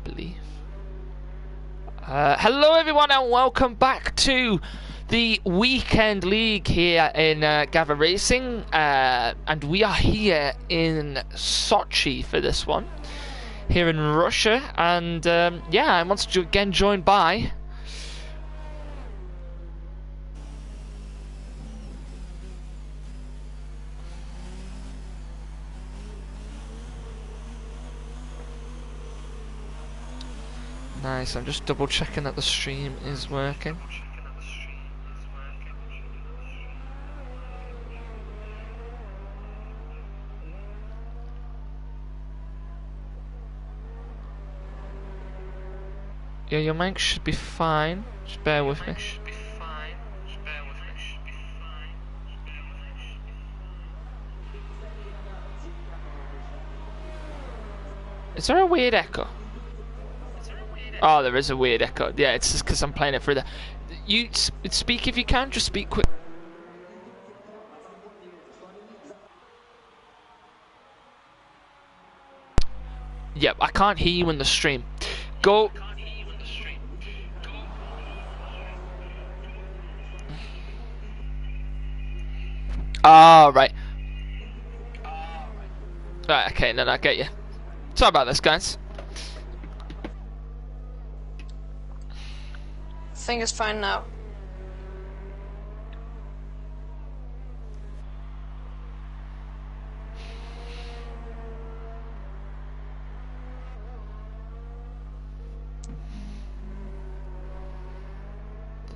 believe. Hello everyone and welcome back to the weekend league here in Gavra Racing, and we are here in Sochi for this one, here in Russia, and yeah, I'm once again joined by... Nice, I'm just double checking that the stream is working. Yeah, your mic should be fine. Just bear with me. Is there a weird echo? Oh, there is a weird echo. Yeah, it's just because I'm playing it through the... You speak if you can, just speak quick. Yep, I can't hear you in the stream. Go... Ah, right. Right, okay, then I get you. Sorry about this, guys. I think it's fine now.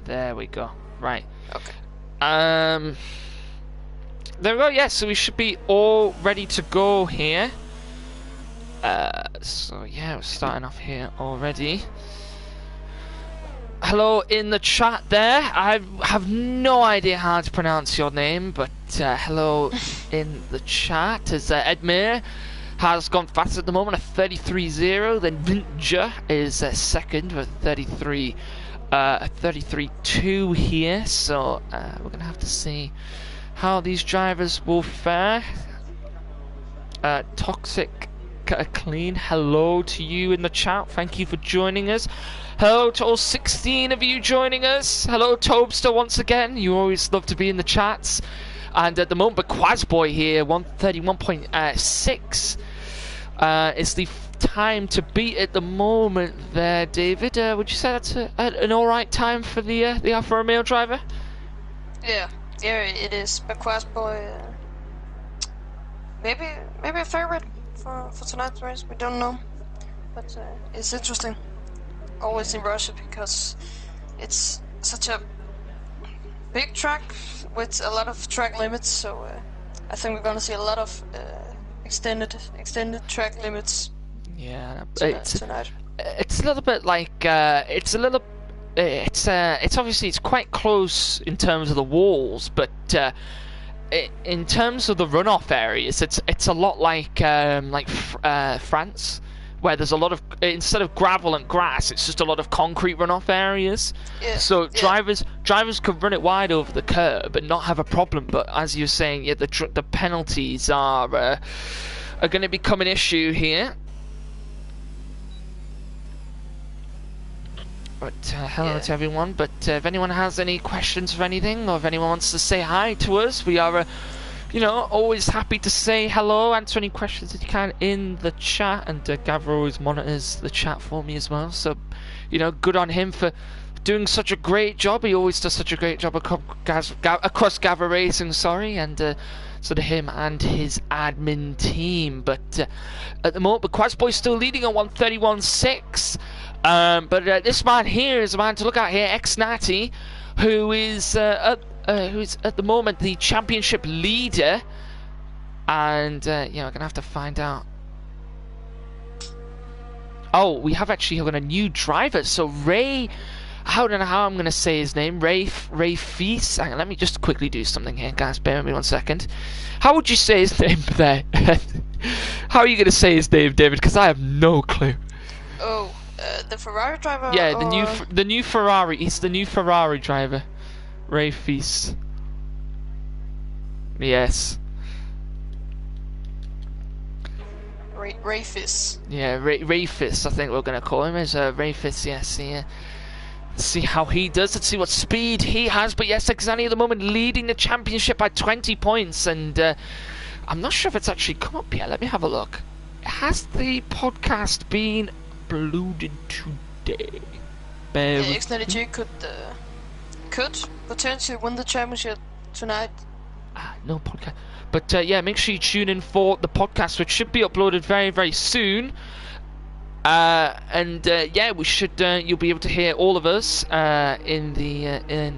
There we go. Right. Okay. There we go. Yeah, so we should be all ready to go here. So yeah, we're starting off here already. Hello in the chat there. I have no idea how to pronounce your name, but hello in the chat. As Edmir has gone fast at the moment, a 33.0. Then Vinja is second with 33. 33.2 here. So we're gonna have to see how these drivers will fare. Toxic Clean, hello to you in the chat. Thank you for joining us. Hello to all 16 of you joining us. Hello Tobster once again. You always love to be in the chats. And at the moment, but Quazboy here, 131.6 is the time to beat at the moment there, David. Would you say that's an alright time for the Alfa Romeo driver? Yeah, it is. But Quazboy, maybe a favorite for tonight's race. We don't know, but it's interesting. Always in Russia because it's such a big track with a lot of track limits. So I think we're gonna see a lot of extended track limits. Yeah, tonight. It's a little bit like it's obviously it's quite close in terms of the walls, but in terms of the runoff areas, it's a lot like France, where there's a lot of, instead of gravel and grass, it's just a lot of concrete runoff areas. Yeah, so drivers could run it wide over the curb and not have a problem. But as you're saying, yeah, the penalties are going to become an issue here. But hello to everyone. But if anyone has any questions or anything, or if anyone wants to say hi to us, we are, always happy to say hello, answer any questions that you can in the chat. And Gavra always monitors the chat for me as well. So, good on him for doing such a great job. He always does such a great job across Gavra Racing, and so to him and his admin team. But at the moment, Quazboy's still leading on 131.6. But this man here is a man to look at here, X-Natty, who's at the moment the championship leader, and we're gonna have to find out. Oh, we have actually got a new driver. So Ray, I don't know how I'm gonna say his name. Ray Feast. Hang on, let me just quickly do something here, guys. Bear with me 1 second. How would you say his name there? How are you gonna say his name, David? Because I have no clue. Oh. The Ferrari driver? Yeah, the new Ferrari. He's the new Ferrari driver. Ray Feast. Yes. Rafis. Yeah, Rafis, I think we're going to call him, is Rafis, yes, yeah. See how he does. Let's see what speed he has. But yes, Exani at the moment leading the championship by 20 points. And I'm not sure if it's actually come up yet. Let me have a look. Has the podcast been uploaded today? Yeah, X92 could potentially win the championship tonight. No podcast. But yeah, make sure you tune in for the podcast, which should be uploaded very, very soon. Yeah, we should. You'll be able to hear all of us in the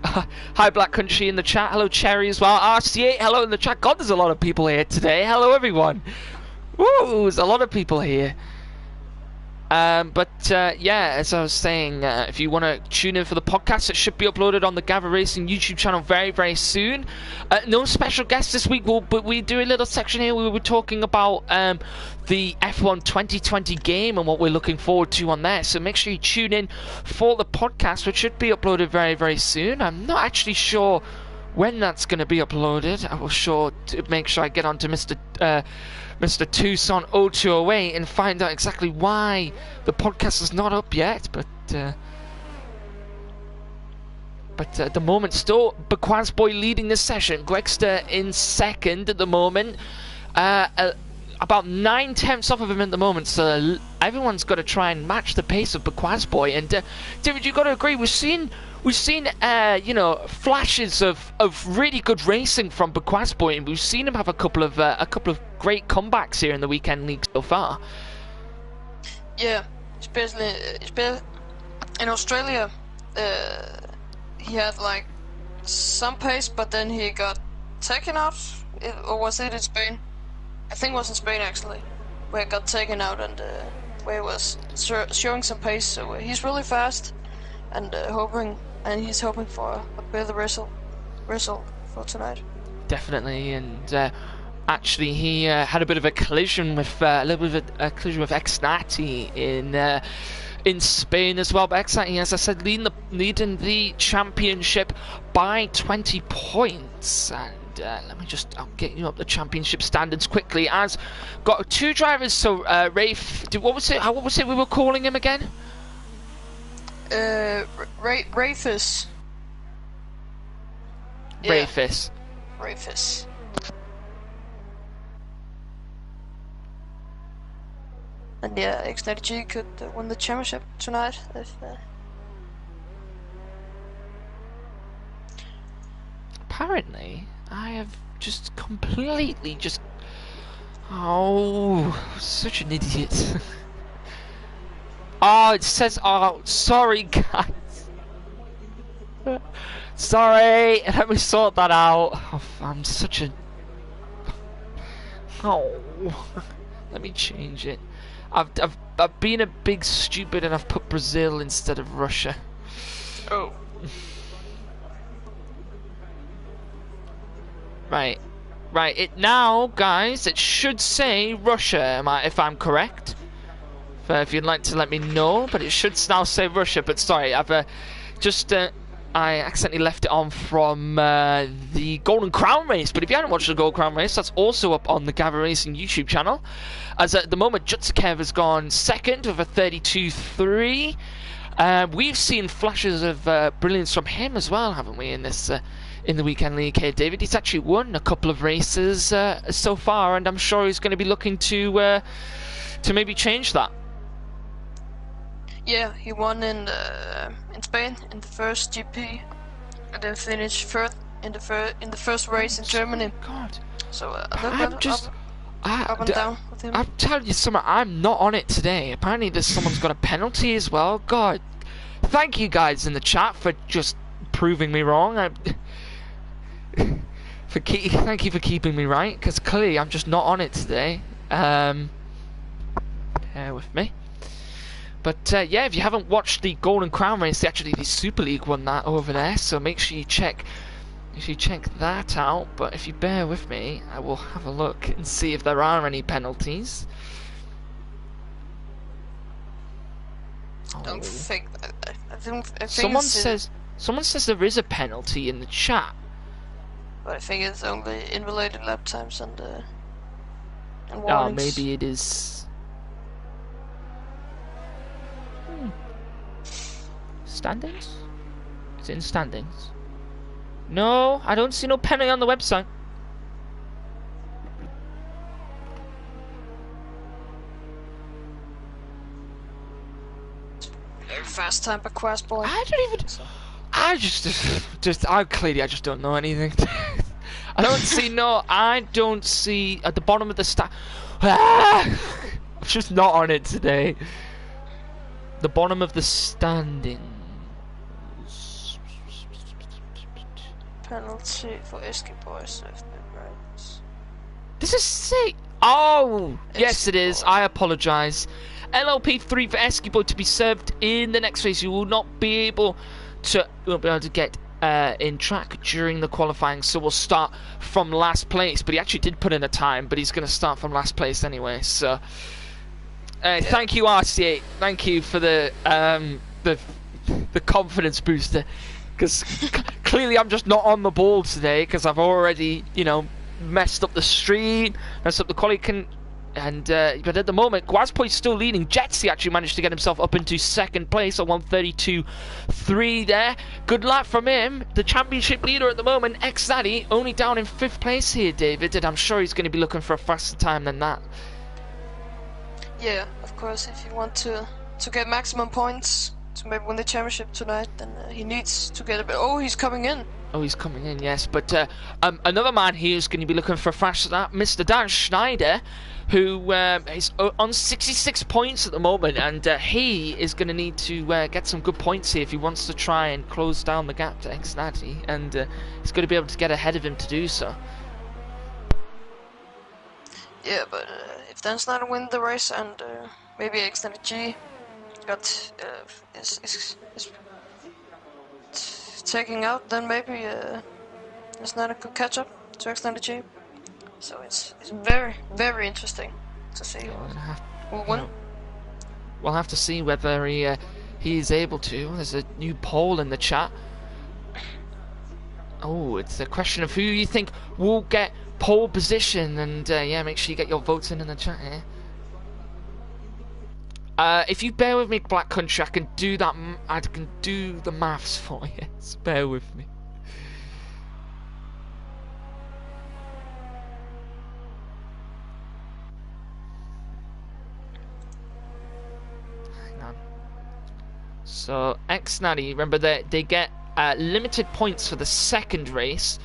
Hi Black Country in the chat. Hello Cherry as well. RCA, hello in the chat. God, there's a lot of people here today. Hello everyone. Woo, there's a lot of people here. Yeah, as I was saying, if you want to tune in for the podcast, it should be uploaded on the Gavra Racing YouTube channel very, very soon. No special guests this week, but we do a little section here. We were talking about the F1 2020 game and what we're looking forward to on there. So make sure you tune in for the podcast, which should be uploaded very, very soon. I'm not actually sure when that's going to be uploaded. I will make sure I get onto Mr. Tucson 0208 and find out exactly why the podcast is not up yet. But at the moment, still Bequaz Boy leading the session. Gregster in second at the moment. About 9/10 off of him at the moment, so everyone's got to try and match the pace of Bequaz Boy. And David, you've got to agree. We've seen flashes of really good racing from Bequaz Boy, and we've seen him have a couple of great comebacks here in the weekend league so far. Yeah, especially in Australia, he had like some pace, but then he got taken out. Or was it in Spain? I think it was in Spain actually, where he got taken out and where he was showing some pace. So he's really fast, and he's hoping for a better result for tonight. Definitely, and actually he had a bit of a collision with Xnati in Spain as well. But Xnati, as I said, leading the championship by 20 points. And I'll get you up the championship standards quickly. As got two drivers, so Rafe, what was it we were calling him again? Rafis. Yeah. Rafis. And yeah, X90G could win the championship tonight if. Apparently, I have just completely such an idiot. Oh, it says, oh, sorry guys. Sorry, let me sort that out. Oh, I'm such a... Oh, let me change it. I've been a big stupid and I've put Brazil instead of Russia. Oh. Right. It now, guys, it should say Russia, if I'm correct. If you'd like to let me know, but it should now say Russia. But sorry, I've I accidentally left it on from the Golden Crown race. But if you haven't watched the Golden Crown race, that's also up on the Gavra Racing YouTube channel. As at the moment, Jutsukev has gone second with a 32.3. We've seen flashes of brilliance from him as well, haven't we, in this in the weekend league here, David? He's actually won a couple of races so far, and I'm sure he's going to be looking to maybe change that. Yeah, he won in Spain in the first GP, and then finished third in the first race in Germany. God, so up and down with him. I'm telling you something, I'm not on it today. Apparently, someone's got a penalty as well. God, thank you guys in the chat for just proving me wrong. Thank you for keeping me right, because clearly I'm just not on it today. Bear with me. But yeah, if you haven't watched the Golden Crown race, actually the Super League won that over there, so make sure you check that out. But if you bear with me, I will have a look and see if there are any penalties. I don't think. I think someone says there is a penalty in the chat. But I think it's only in related lap times and and Oh, warnings. maybe it is. Standings? Is it in standings? No, I don't see no penalty on the website. Very fast time per quest boy. I don't even. I I just don't know anything. I don't see I don't see at the bottom of the I'm just not on it today. The bottom of the standings. Penalty for Esky boys if they're right. This is sick. Oh, yes it is. I apologise. LLP3 for Eskibo to be served in the next phase. You will not be able to get in track during the qualifying, so we'll start from last place. But he actually did put in a time, but he's going to start from last place anyway. So, thank you, RC8. Thank you for the confidence booster, because clearly I'm just not on the ball today because I've already messed up the stream, messed up the quality. But at the moment, Guazpo's still leading. Jetsy actually managed to get himself up into second place at 1:32.3 there. Good luck from him. The championship leader at the moment, X-Zaddy, only down in 5th place here, David, and I'm sure he's going to be looking for a faster time than that. Yeah, of course, if you want to get maximum points to maybe win the championship tonight, then he needs to get a bit... Oh, he's coming in. Oh, he's coming in, yes. But another man here who's going to be looking for a faster lap, Mr. Dan Schneider, who is on 66 points at the moment, and he is going to need to get some good points here if he wants to try and close down the gap to X-Natty, and he's going to be able to get ahead of him to do so. Yeah, but if Dan Schneider wins the race and maybe X-Natty G is taking out, then maybe Schneider could catch up to X-Natty G. So it's very, very interesting to see who will win. We'll have to see whether he is able to. There's a new poll in the chat. Oh, it's a question of who you think will get pole position, and yeah, make sure you get your votes in the chat here. If you bear with me, Black Country, I can do that. I can do the maths for you. So bear with me. So X-Natty, remember that they get limited points for the second race,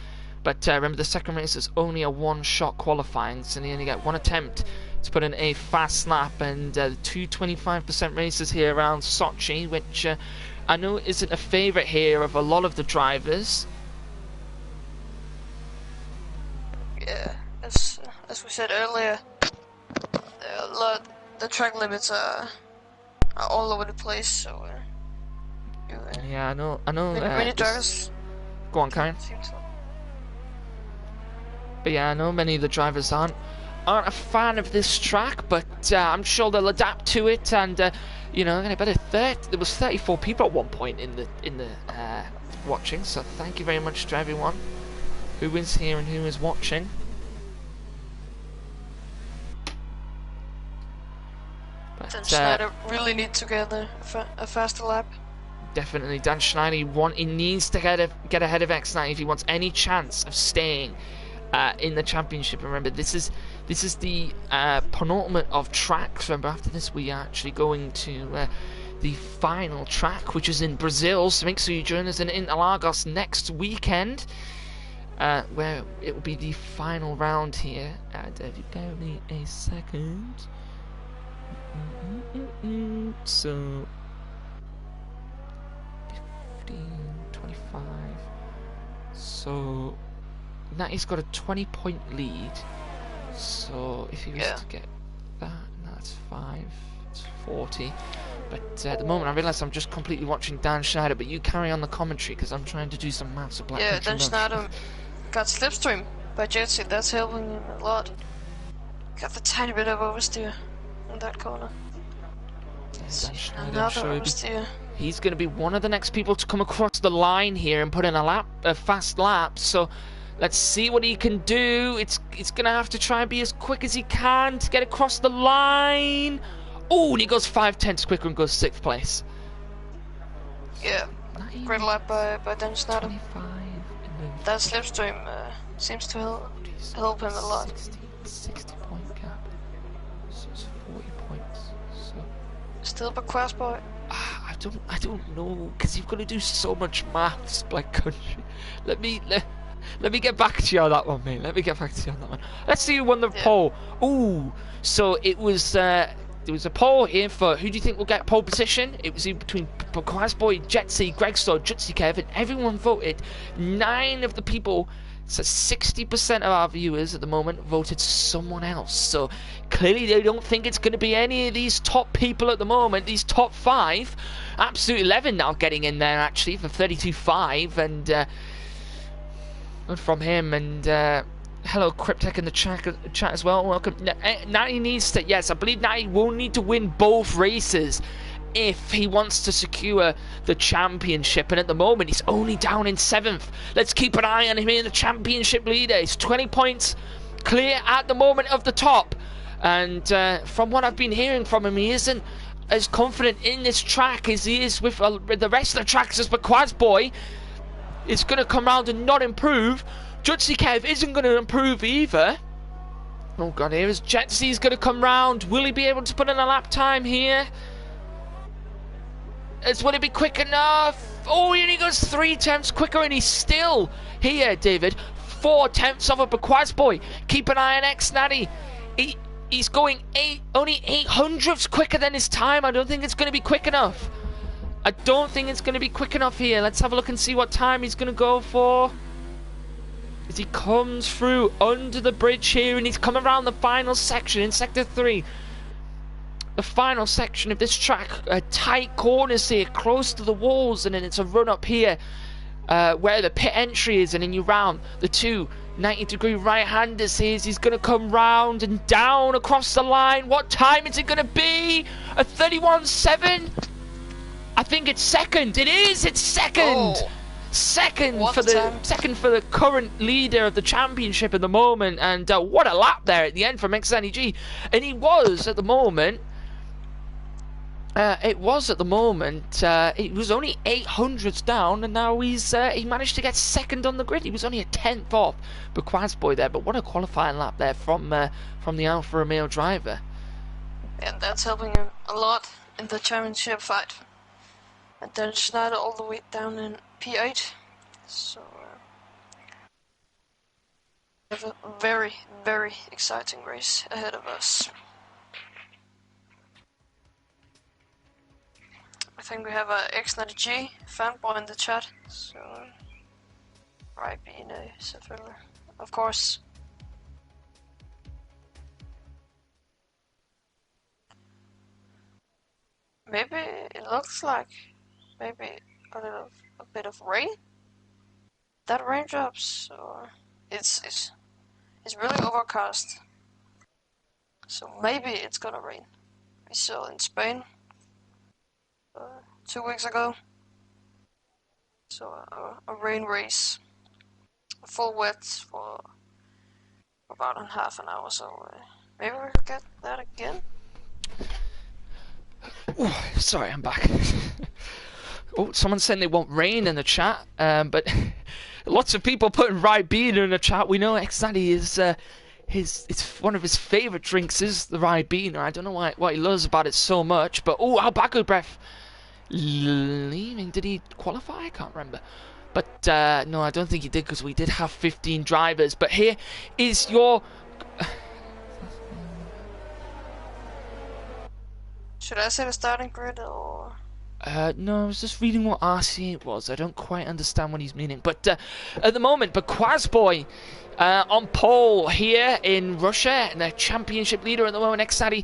but remember the second race is only a one-shot qualifying, so they only get one attempt to put in a fast lap, and two 25% races here around Sochi, which I know isn't a favourite here of a lot of the drivers. Yeah, as we said earlier, the track limits are all over the place, so yeah, I know. Many drivers. Go on, Karen. But yeah, I know many of the drivers aren't a fan of this track, but I'm sure they'll adapt to it, and you know, there was 34 people at one point in the watching. So thank you very much to everyone who is here and who is watching. Dan Schneider really needs to get a faster lap. Definitely, Dan Schneider, he needs to get ahead of X9 if he wants any chance of staying in the championship. Remember, this is the penultimate of tracks. Remember, after this we are actually going to the final track, which is in Brazil. So make sure you join us in Interlagos next weekend, where it will be the final round here. And if you bear with me a second. So 15, 25. So Natty's got a 20-point lead. So if he was to get that, that's 5. It's 40. But at the moment, I realise I'm just completely watching Dan Schneider. But you carry on the commentary because I'm trying to do some maths of Black Country. Dan Schneider got slipstream by Jetsy. That's helping him a lot. Got the tiny bit of oversteer in that corner. He's going to be one of the next people to come across the line here and put in a fast lap. So Let's see what he can do. It's going to have to try and be as quick as he can to get across the line. Oh, and he goes 5/10 quicker and goes 6th place. Yeah, great lap by Dan Schneider. That slipstream seems to help him a lot. 60 point gap. So it's 40 points. So still Bequest boy. I don't know, because you've got to do so much maths by country. Let me get back to you on that one, mate. Let me get back to you on that one. Let's see who won the pole. Ooh, so it was there was a poll here for who do you think will get pole position. It was between Quasboy, Jetsy, Greg Stoll, Jutsi Kev, and everyone voted. 9 of the people, so 60% of our viewers at the moment, voted someone else. So clearly they don't think it's going to be any of these top people at the moment, these top 5. Absolute 11 now getting in there, actually, for 32.5, and good from him. And hello, Cryptech in the chat as well. Welcome. Natty needs to, yes, I believe Natty will need to win both races if he wants to secure the championship, and at the moment he's only down in 7th. Let's keep an eye on him in the championship leader. He's 20 points clear at the moment of the top, and from what I've been hearing from him, he isn't as confident in this track as he is with the rest of the tracks. As Quasboy is going to come round and not improve. Jutsi Kev isn't going to improve either. Oh god, here is Jetsy's going to come round. Will he be able to put in a lap time here? Will it be quick enough? Oh, and he goes 3/10 quicker, and he's still here, David. 4/10 over Quasboy. Keep an eye on X-Natty. He's going only 800ths quicker than his time. I don't think it's going to be quick enough. I don't think it's going to be quick enough here. Let's have a look and see what time he's going to go for. As he comes through under the bridge here, and he's coming around the final section in Sector 3. The final section of this track, tight corners here, close to the walls, and then it's a run up here where the pit entry is, and then you round the two 90-degree right-handers here. He's going to come round and down across the line. What time is it going to be? A 31.7? I think it's second. It is. It's second. Oh. Second for the current leader of the championship at the moment, and what a lap there at the end from XNEG. And he was at the moment. It was only 800ths down, and now he managed to get second on the grid. He was only a 10th off Quasboy there, but what a qualifying lap there from the Alfa Romeo driver. And that's helping him a lot in the championship fight. And then Schneider all the way down in P8. So we have a very, very exciting race ahead of us. I think we have a X90G fanboy in the chat. So right, of course. Maybe it looks like maybe a bit of rain. That raindrops, or it's really overcast. So maybe it's gonna rain. We saw in Spain 2 weeks ago. So a rain race, full wet for about half an hour. So maybe we could get that again. Ooh, sorry, I'm back. Oh, someone's saying they want rain in the chat, but lots of people putting rye bean in the chat. We know X-Daddy is it's one of his favourite drinks is the rye bean. I don't know what he loves about it so much, but oh, how back breath leaving. Did he qualify? I can't remember. But no, I don't think he did, because we did have 15 drivers. But here is your. Should I say the starting grid or? No, I was just reading what RC it was. I don't quite understand what he's meaning. But at the moment, Quasboy on pole here in Russia, and the championship leader at the moment, X-Daddy,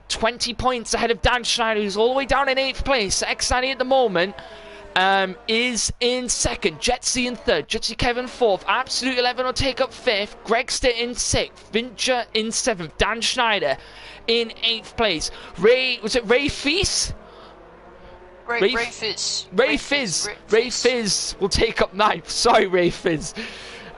20 points ahead of Dan Schneider, who's all the way down in 8th place. X-Daddy at the moment is in 2nd. Jetsy in 3rd. Jetsy Kevin 4th. Absolute 11 will take up 5th. Greg Stitt in 6th. Vincher in 7th. Dan Schneider in 8th place. Ray Fizz? Ray Fizz will take up 9th. Sorry, Ray Fizz.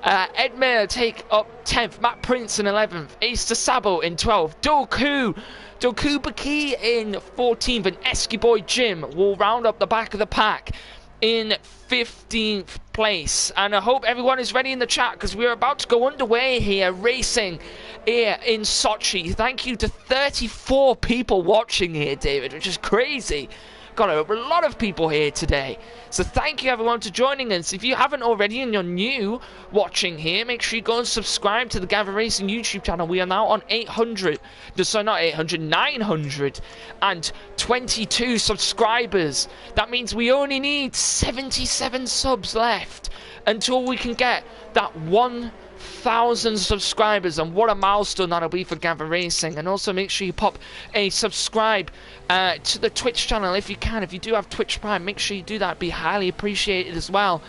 Edmure take up 10th, Matt Prince in 11th, Ace to Sabo in 12th, Doku Baki in 14th, and Esky Boy Jim will round up the back of the pack in 15th place. And I hope everyone is ready in the chat, because we're about to go underway here, racing here in Sochi. Thank you to 34 people watching here, David, which is crazy. Got a lot of people here today, so thank you everyone for joining us. If you haven't already and you're new watching here, make sure you go and subscribe to the Gavra Racing YouTube channel. We are now on 922 subscribers. That means we only need 77 subs left until we can get that 1,000 subscribers, and what a milestone that'll be for Gavra Racing. And also make sure you pop a subscribe to the Twitch channel if you can. If you do have Twitch Prime, make sure you do that. It'd be highly appreciated as well.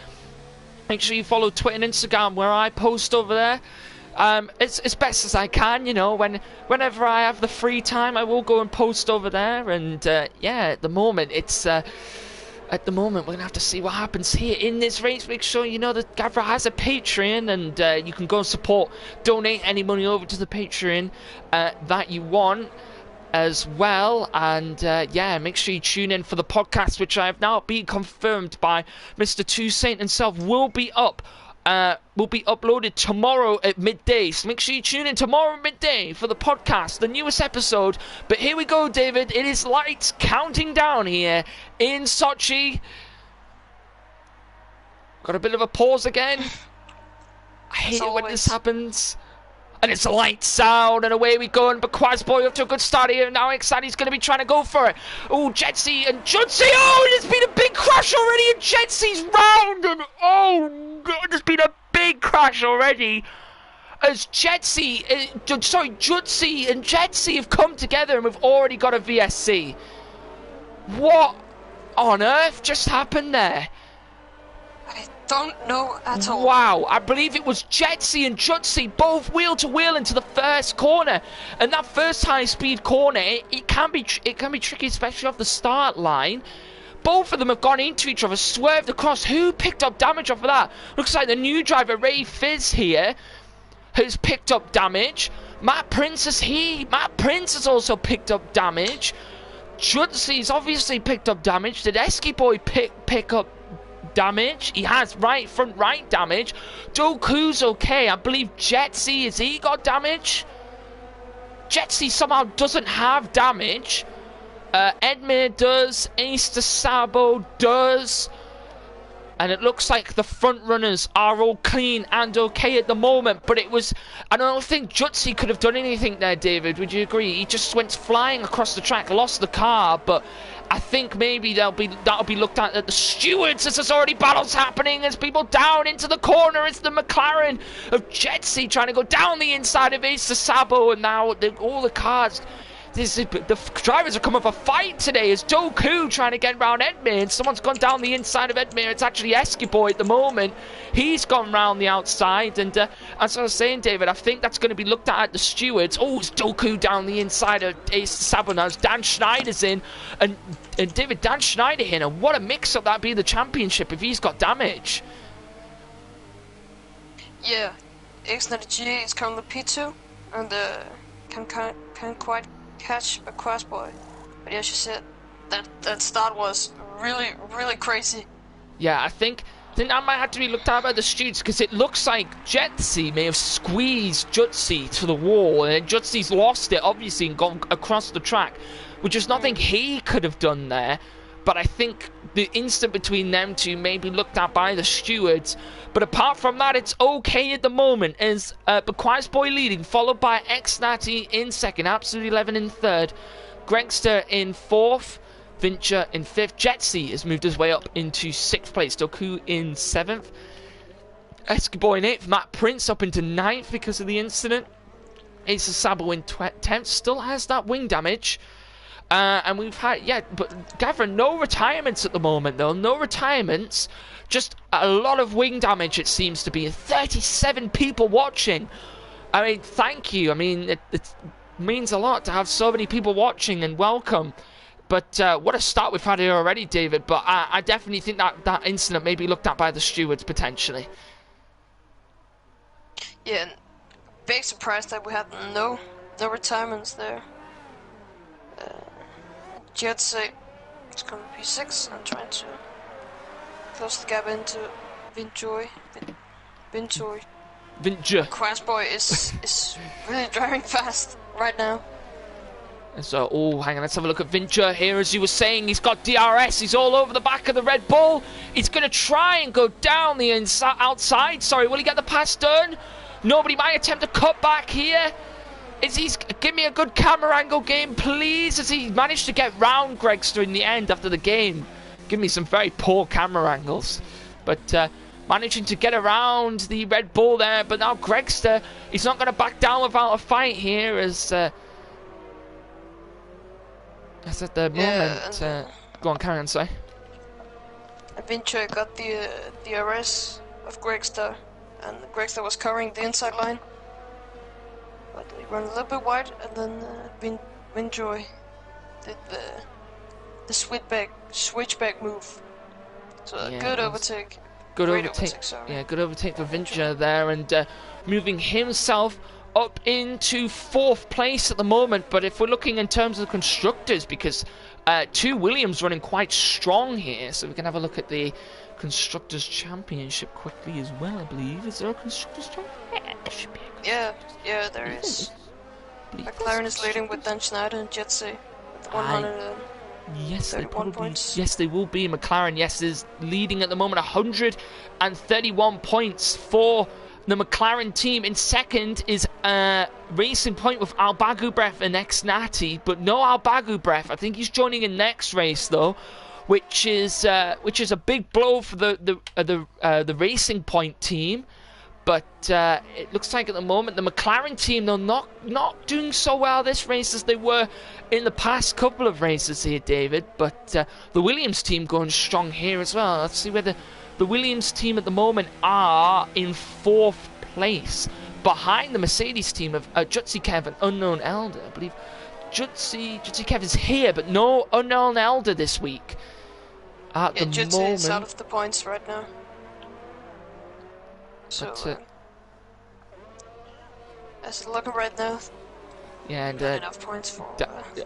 Make sure you follow Twitter and Instagram, where I post over there as best as I can. You know, whenever I have the free time, I will go and post over there. And yeah, at the moment we're going to have to see what happens here in this race. Make sure you know that Gavra has a Patreon, and you can go and donate any money over to the Patreon that you want as well. And yeah, make sure you tune in for the podcast, which I have now been confirmed by Mr. Two Saint himself, will be uploaded tomorrow at midday. So make sure you tune in tomorrow at midday for the podcast, the newest episode. But here we go, David. It is lights counting down here in Sochi. Got a bit of a pause again. I hate it when this happens. And it's lights out, and away we go. And Bakwa's Boy up to a good start here. Now Exani's going to be trying to go for it. Oh, Jetsy and Judsi. Oh, there's been a big crash already, and Jetsy's round. And oh, God, there's been a big crash already. As Judsi and Jetsy have come together, and we've already got a VSC. What on earth just happened there? I don't know at all. Wow, I believe it was Jetsy and Jutsi both wheel to wheel into the first corner, and that first high-speed corner, it can be tricky, especially off the start line. Both of them have gone into each other, swerved across. Who picked up damage off of that? Looks like the new driver, Ray Fizz here, has picked up damage. Matt Prince has also picked up damage. Jutsy's obviously picked up damage. Did Esky Boy pick up damage? He has front right damage. Doku's okay. I believe Jetsy, has he got damage? Jetsy somehow doesn't have damage. Edmure does. Ace de Sabo does. And it looks like the front runners are all clean and okay at the moment. But I don't think Jutsi could have done anything there, David. Would you agree? He just went flying across the track, lost the car, but I think maybe that'll be looked at the stewards, as there's already battles happening as people down into the corner. It's the McLaren of Jetsy trying to go down the inside of Ace de Sabo, and now all the cars. The drivers are coming for a fight today. Is Doku trying to get around Edmure, and someone's gone down the inside of Edmure. It's actually Esky Boy at the moment. He's gone round the outside, and as I was saying, David, I think that's going to be looked at the stewards. Oh, it's Doku down the inside of Ace Sabo now. Dan Schneider's in, and David, Dan Schneider in, and what a mix-up that'd be the championship if he's got damage. Yeah, X90G is currently P2, and can't quite catch a cross boy. But as you said, that start was really, really crazy. Yeah, I think that might have to be looked at by the stewards, because it looks like Jetsy may have squeezed Jutsi to the wall, and Jutsy's lost it, obviously, and gone across the track, which is nothing he could have done there. But I think the instant between them two may be looked at by the stewards. But apart from that, it's okay at the moment, as Bakwa's Boy leading, followed by X90 in second, Absolute 11 in third, Gregster in fourth, Fincher in fifth. Jetsy has moved his way up into sixth place, Doku in seventh, Esky Boy in eighth, Matt Prince up into ninth because of the incident. Ace Sabo in 10th, still has that wing damage. And we've had, but Gavra, no retirements at the moment though, no retirements, just a lot of wing damage it seems to be, 37 people watching. I mean, thank you, I mean, it means a lot to have so many people watching, and welcome. But what a start we've had here already, David, but I definitely think that incident may be looked at by the stewards, potentially. Yeah, and big surprise that we had no retirements there. Jetsy is going to P6 and trying to close the gap into Vinjoy. Quasboy is really driving fast right now. So, oh, hang on, let's have a look at Vincher here. As you were saying, he's got DRS. He's all over the back of the Red Bull. He's going to try and go down the outside. Sorry, will he get the pass done? Nobody might attempt to cut back here. Give me a good camera angle game, please. As he managed to get round Gregster in the end after the game. Give me some very poor camera angles. But managing to get around the Red Bull there. But now Gregster, he's not going to back down without a fight here as at the moment. Go on, carry on, sorry. Vincher got the DRS of Gregster, and Gregster was covering the inside line. But he ran a little bit wide, and then Vinjoy did the switchback move. So a good overtake. Good overtake. Yeah, good overtake for Vincher there, and moving himself up into 4th place at the moment. But if we're looking in terms of the constructors, because 2 Williams running quite strong here, so we can have a look at the Constructors Championship quickly as well, I believe. Is there a Constructors Championship? Yeah, there should be. Yeah, there is. McLaren is leading with Dan Schneider and Jetsy with 131 points. Yes, they will be. McLaren, yes, is leading at the moment, 131 points for the McLaren team. In second is Racing Point with Albagubrev and Nati, but no Albagubrev. I think he's joining in next race though, which is a big blow for the Racing Point team. But it looks like at the moment the McLaren team, they're not doing so well this race as they were in the past couple of races here, David. But the Williams team going strong here as well. Let's see where the Williams team at the moment are in 4th place, behind the Mercedes team of Jutsi Kev and Unknown Elder. I believe Jutsi Kev is here, but no Unknown Elder this week. At the Jutsi moment, is out of the points right now. So, as it's looking right now, yeah, and enough points for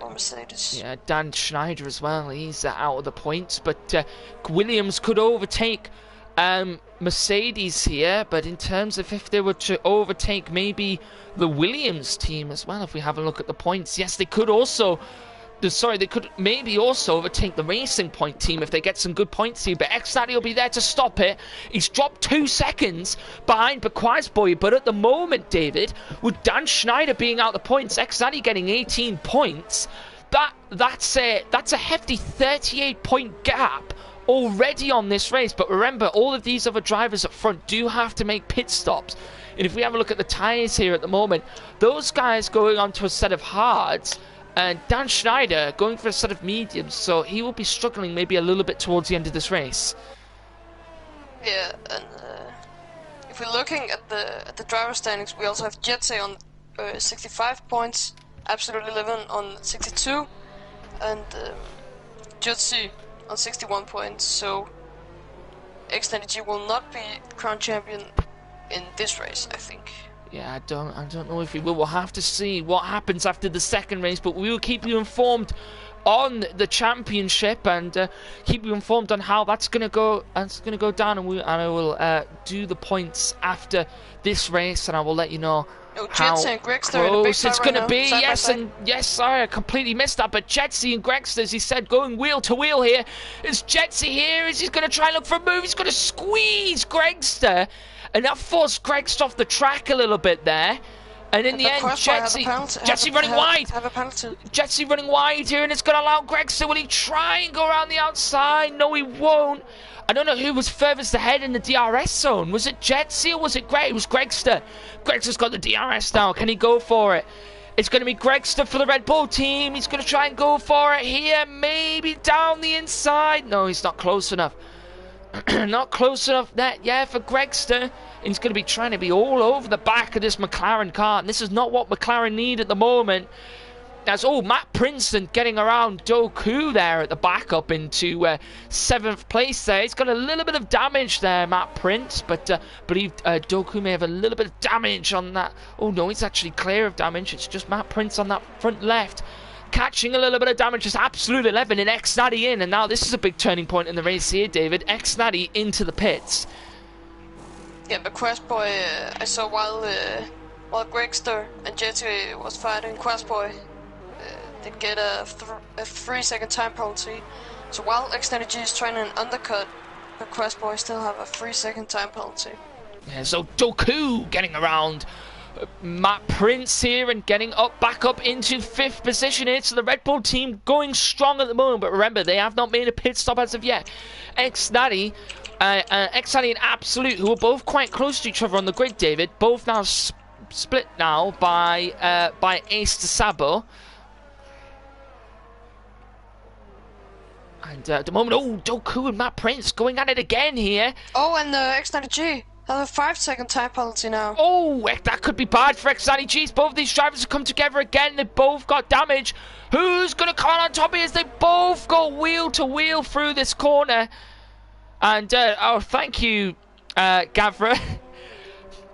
Mercedes. Yeah, Dan Schneider as well. He's out of the points, but Williams could overtake Mercedes here. But in terms of if they were to overtake maybe the Williams team as well, if we have a look at the points, yes, they could also. They could maybe also overtake the Racing Point team if they get some good points here, but Xnati will be there to stop it. He's dropped 2 seconds behind Quasboy, but at the moment, David, with Dan Schneider being out the points, Xnati getting 18 points, that's a hefty 38-point gap already on this race. But remember, all of these other drivers up front do have to make pit stops. And if we have a look at the tyres here at the moment, those guys going on to a set of hards, and Dan Schneider going for a set of mediums, so he will be struggling maybe a little bit towards the end of this race. Yeah, and if we're looking at the driver standings, we also have Jetsy on 65 points, Absolutely Living on 62, and Jutsi on 61 points. So X90G will not be crowned champion in this race, I think. Yeah, I don't know if we will. We'll have to see what happens after the second race, but we will keep you informed on the championship and keep you informed on how that's going to go. That's going to go down, and I will do the points after this race, and I will let you know how close it's going to be. Yes, sorry, I completely missed that. But Jetsy and Gregster, as he said, going wheel to wheel here. Is Jetsy here? Is he going to try and look for a move? He's going to squeeze Gregster. And that forced Gregster off the track a little bit there. And in the end, Jetsy running wide. Jetsy running wide here, and it's going to allow Gregster. Will he try and go around the outside? No, he won't. I don't know who was furthest ahead in the DRS zone. Was it Jetsy or was it Greg? It was Gregster. Gregster's got the DRS now. Can he go for it? It's going to be Gregster for the Red Bull team. He's going to try and go for it here. Maybe down the inside. No, he's not close enough. Not close enough there, yeah, for Gregster. He's going to be trying to be all over the back of this McLaren car, and this is not what McLaren need at the moment. As Matt Princeton getting around Doku there at the back up into 7th place there. He's got a little bit of damage there, Matt Prince, but believe Doku may have a little bit of damage on that. Oh no, he's actually clear of damage. It's just Matt Prince on that front left. Catching a little bit of damage, just Absolute 11 and X-Natty in, and now this is a big turning point in the race here, David. X-Natty into the pits. Yeah, but Questboy, I saw while Gregster and Jetty was fighting, Questboy did get a 3-second time penalty. So while X-Natty is trying an undercut, but Questboy still have a 3-second time penalty. Yeah, so Doku getting around Matt Prince here and getting back up into 5th position here. So the Red Bull team going strong at the moment, but remember, they have not made a pit stop as of yet. X-Natty and Absolute, who are both quite close to each other on the grid, David, both now split now by Ace to Sabo. And at the moment, Doku and Matt Prince going at it again here. Oh, and X-Natty have a 5-second time penalty now. Oh, that could be bad for X-Natty. Both of these drivers have come together again. They both got damage. Who's going to come on top here as they both go wheel to wheel through this corner? And, thank you, Gavra.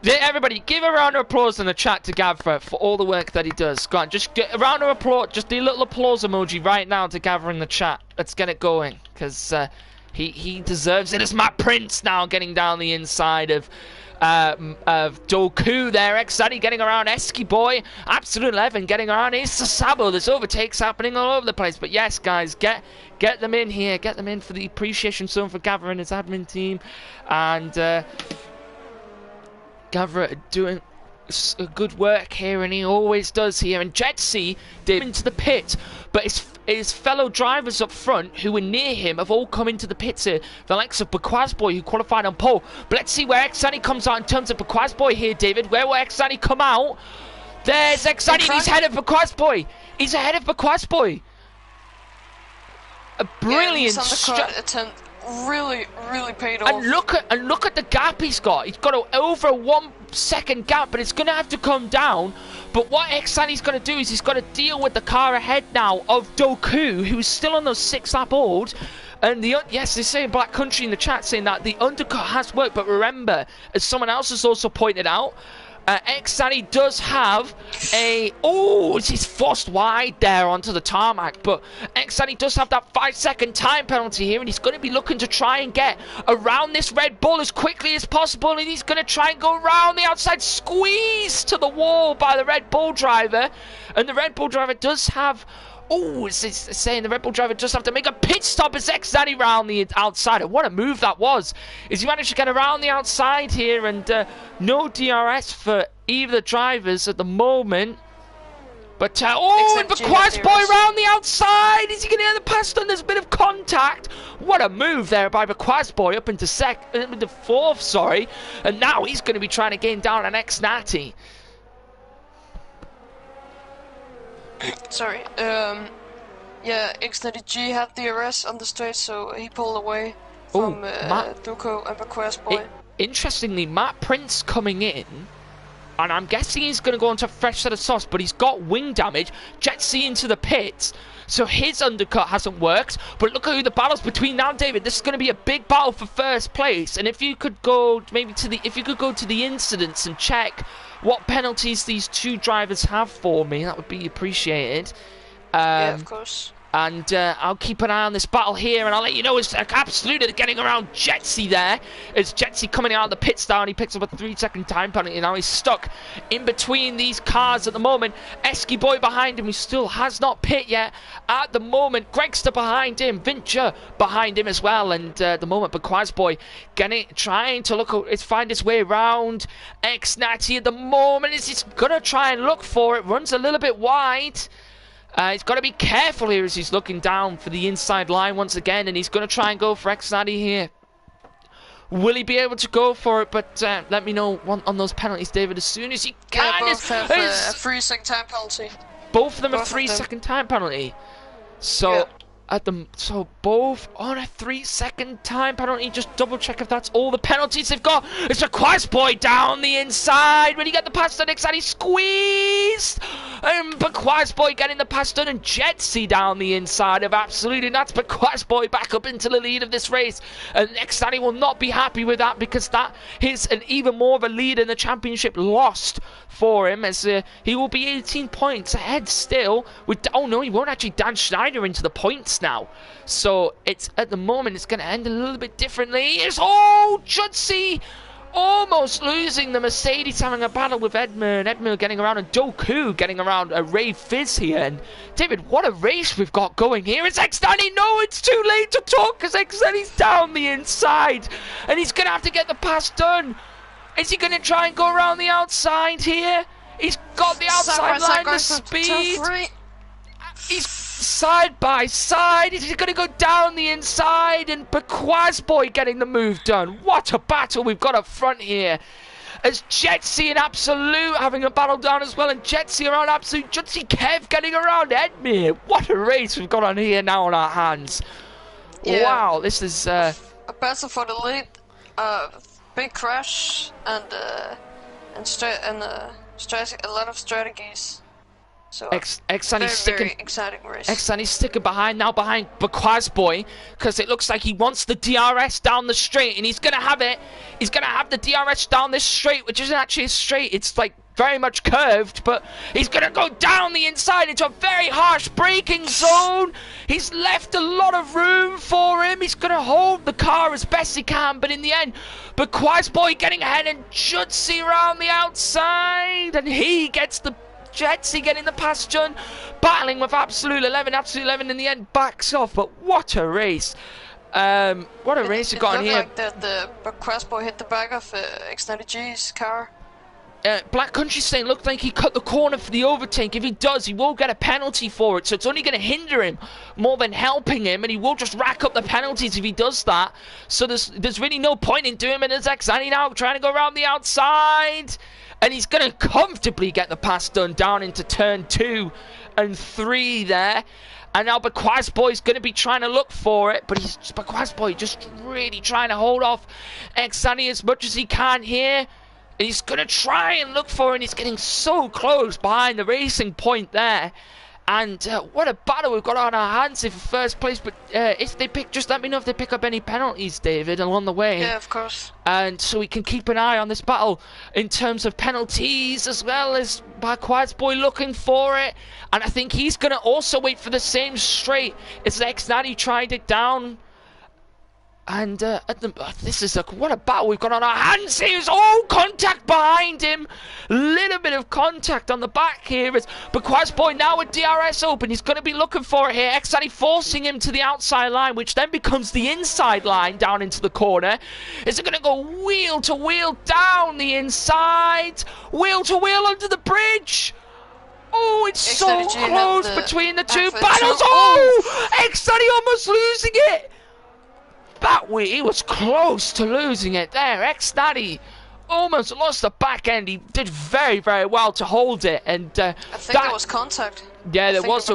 Everybody, give a round of applause in the chat to Gavra for all the work that he does. Go on, just get a round of applause. Just do a little applause emoji right now to Gavra in the chat. Let's get it going, because he deserves it. It's Matt Prince now getting down the inside of Doku there. X-Natty getting around Esky Boy. Absolute 11 getting around Ace Sabo. There's overtakes happening all over the place. But yes, guys, get them in here. Get them in for the appreciation zone for Gavra and his admin team. And Gavra doing good work here, and he always does here. And Jetsy did into the pit, but his fellow drivers up front who were near him have all come into the pits here. The likes of Bakwazboy, who qualified on pole. But let's see where X-Natty comes out in terms of Bakwazboy here, David. Where will X-Natty come out? There's X-Natty. He's ahead of Bakwazboy. He's ahead of Bakwazboy. A brilliant attempt. Really paid off. And look at the gap he's got. He's got over a 1 second gap, but it's going to have to come down. But what X-Natty's going to do is he's got to deal with the car ahead now of Doku, who's still on those 6-lap olds. And yes, they're saying Black Country in the chat saying that the undercut has worked. But remember, as someone else has also pointed out, X-Natty does have he's forced wide there onto the tarmac, but X-Natty does have that 5-second time penalty here, and he's going to be looking to try and get around this Red Bull as quickly as possible, and he's going to try and go around the outside, squeezed to the wall by the Red Bull driver, and the Red Bull driver does have it's saying the Red Bull driver just have to make a pit stop as X-Natty round the outside. And what a move that was. Is he managed to get around the outside here, and no DRS for either drivers at the moment. But, and Bakwazboy round the outside. Is he going to get the pass? And there's a bit of contact. What a move there by Bakwazboy up into 4th, sorry. And now he's going to be trying to gain down on X-Natty. Sorry, yeah, X-Natty had DRS on the straight, so he pulled away from Doku and Bakwazboy. Interestingly, Matt Prince coming in, and I'm guessing he's going to go into a fresh set of softs, but he's got wing damage. Jetsy into the pits, so his undercut hasn't worked. But look at who the battle's between now, David. This is going to be a big battle for first place. And if you could go to the incidents and check what penalties these two drivers have for me, that would be appreciated. Yeah, of course. And I'll keep an eye on this battle here, and I'll let you know. It's absolutely getting around Jetsy there. It's Jetsy coming out of the pit stop, and he picks up a 3-second time penalty. Now he's stuck in between these cars at the moment. Esky Boy behind him, who still has not pit yet at the moment. Gregster behind him, Vincher behind him as well. And at the moment, Bakwazboy trying to find his way around X-Natty at the moment. He's going to try and look for it. Runs a little bit wide. He's got to be careful here as he's looking down for the inside line once again, and he's going to try and go for X-Natty here. Will he be able to go for it? But let me know on those penalties, David, as soon as he can. Yeah, both have a 3-second time penalty. Both of them a 3-second time penalty. So So both on a 3-second time penalty. Just double check if that's all the penalties they've got. It's a Quest Boy down the inside. When he get the pass to Nick, and he squeezed. But Quest Boy getting the pass done, and Jetsy down the inside of absolutely nuts. But Quest Boy back up into the lead of this race, and Nick Stanley will not be happy with that, because that is an even more of a lead in the championship lost for him, as he will be 18 points ahead still. With oh no, he won't actually Dan Schneider into the points now. So it's at the moment it's going to end a little bit differently. It's Jutsi almost losing the Mercedes, having a battle with Edmund getting around, and Doku getting around a Ray Fizz here. And David, what a race we've got going here. It's X-Danny. No, it's too late to talk, because X-Danny's down the inside and he's going to have to get the pass done. Is he going to try and go around the outside here? He's got the outside line, the speed. He's side by side. Is he going to go down the inside? And Quest Boy getting the move done. What a battle we've got up front here. As Jetsy and Absolute having a battle down as well. And Jetsy around Absolute. Jutsi Kev getting around Edmir. What a race we've got on here now on our hands. Yeah. Wow, this is... a battle for the lead. Big crash and a lot of strategies. So very exciting race. X-Sunny's sticking behind Quest Boy, because it looks like he wants the DRS down the straight, and he's gonna have it. He's gonna have the DRS down this straight, which isn't actually a straight. It's like very much curved, but he's gonna go down the inside into a very harsh braking zone. He's left a lot of room for him. He's gonna hold the car as best he can, but in the end, Quest Boy getting ahead, and Jutsi around the outside, and he gets the Jetsy getting the pass done, battling with Absolute 11. Absolute 11 in the end backs off, but what a race. What a race we've got here. It looked like the Quest Boy hit the back of X90G's car. Black Country saying looked like he cut the corner for the overtake. If he does, he will get a penalty for it, so it's only going to hinder him more than helping him, and he will just rack up the penalties if he does that. So there's really no point in doing it. As Xani now trying to go around the outside, and he's going to comfortably get the pass done down into turn 2 and 3 there. And now Quest Boy's going to be trying to look for it, but Quest Boy just really trying to hold off Xani as much as he can here. He's going to try and look for it, and he's getting so close behind the racing point there. And what a battle we've got on our hands here for first place. But if they just let me know if they pick up any penalties, David, along the way. Yeah, of course. And so we can keep an eye on this battle in terms of penalties, as well as Quest Boy looking for it. And I think he's going to also wait for the same straight as X-Natty tried it down. And this is what a battle we've got on our hands here. Contact behind him. Little bit of contact on the back here. But Quest Boy now with DRS open. He's going to be looking for it here. X-Daddy forcing him to the outside line, which then becomes the inside line down into the corner. Is it going to go wheel to wheel down the inside? Wheel to wheel under the bridge. Oh, it's so close between the two battles. X-Daddy almost losing it. He was close to losing it there. X-Daddy almost lost the back end. He did very, very well to hold it. And I think there was contact. Yeah, there was.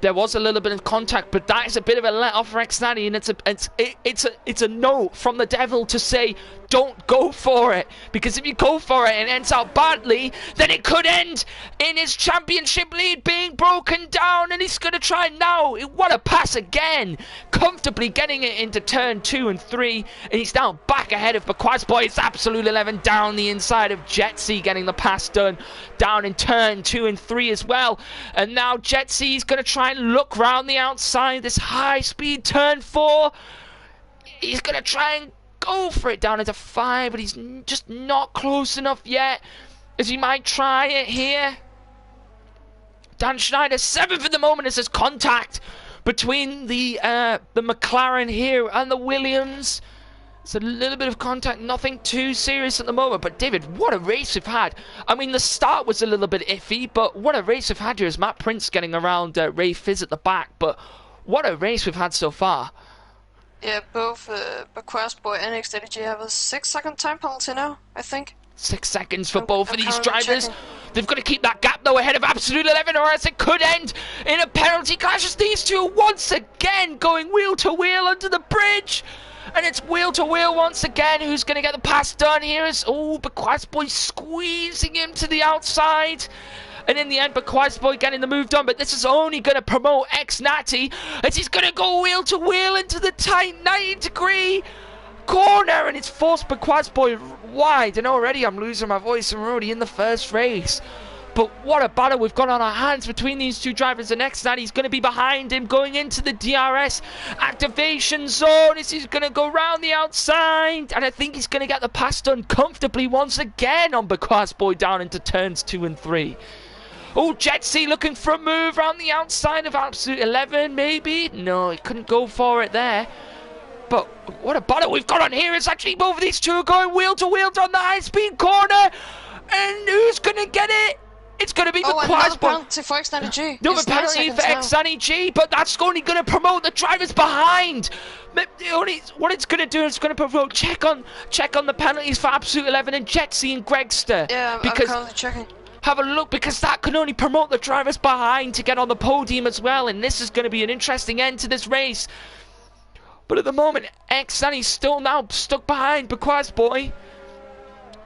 There was a little bit of contact, but that is a bit of a let off for X-Natty, and it's a no from the devil to say don't go for it, because if you go for it and it ends out badly, then it could end in his championship lead being broken down, and he's going to try now. What a pass again, comfortably getting it into turn 2 and 3, and he's now back ahead of Quest Boy. It's Absolute 11 down the inside of Jetsy, getting the pass done down in turn 2 and 3 as well. And now Jetsy's going to try and look round the outside, this high speed turn 4. He's going to try and go for it down into 5, but he's just not close enough yet, as he might try it here. Dan Schneider 7th at the moment as there's contact between the McLaren here and the Williams. It's a little bit of contact, nothing too serious at the moment. But David, what a race we've had. I mean, the start was a little bit iffy, but what a race we've had here. As Matt Prince getting around Ray Fizz at the back, but what a race we've had so far. Yeah, both Quest Boy and X30G have a 6-second time penalty now, I think. 6 seconds for both of these currently drivers. checking. They've got to keep that gap though ahead of Absolute 11, or else it could end in a penalty clash as these two once again going wheel to wheel under the bridge. And it's wheel to wheel once again. Who's going to get the pass done here? Is Bequazboy squeezing him to the outside. And in the end, Bequazboy getting the move done. But this is only going to promote X-Natty as he's going to go wheel to wheel into the tight 90-degree corner. And it's forced Bequazboy wide. And already I'm losing my voice and we're already in the first race. But what a battle we've got on our hands between these two drivers. And X-Natty's going to be behind him going into the DRS activation zone. He's going to go round the outside. And I think he's going to get the pass done comfortably once again on Bequazboy down into turns 2 and 3. Oh, Jetsy looking for a move around the outside of Absolute 11, maybe? No, he couldn't go for it there. But what a battle we've got on here. It's actually both of these two are going wheel to wheel down the high-speed corner. And who's going to get it? It's going to be another Bequazboy. penalty for X-Natty. Another penalty for X-Natty, but that's only going to promote the drivers behind. What it's going to do is going to promote check on the penalties for Absolute 11 and Jetsy and Gregster. Yeah, I'm currently checking. Have a look, because that can only promote the drivers behind to get on the podium as well, and this is going to be an interesting end to this race. But at the moment, X-Natty's still now stuck behind Bequazboy.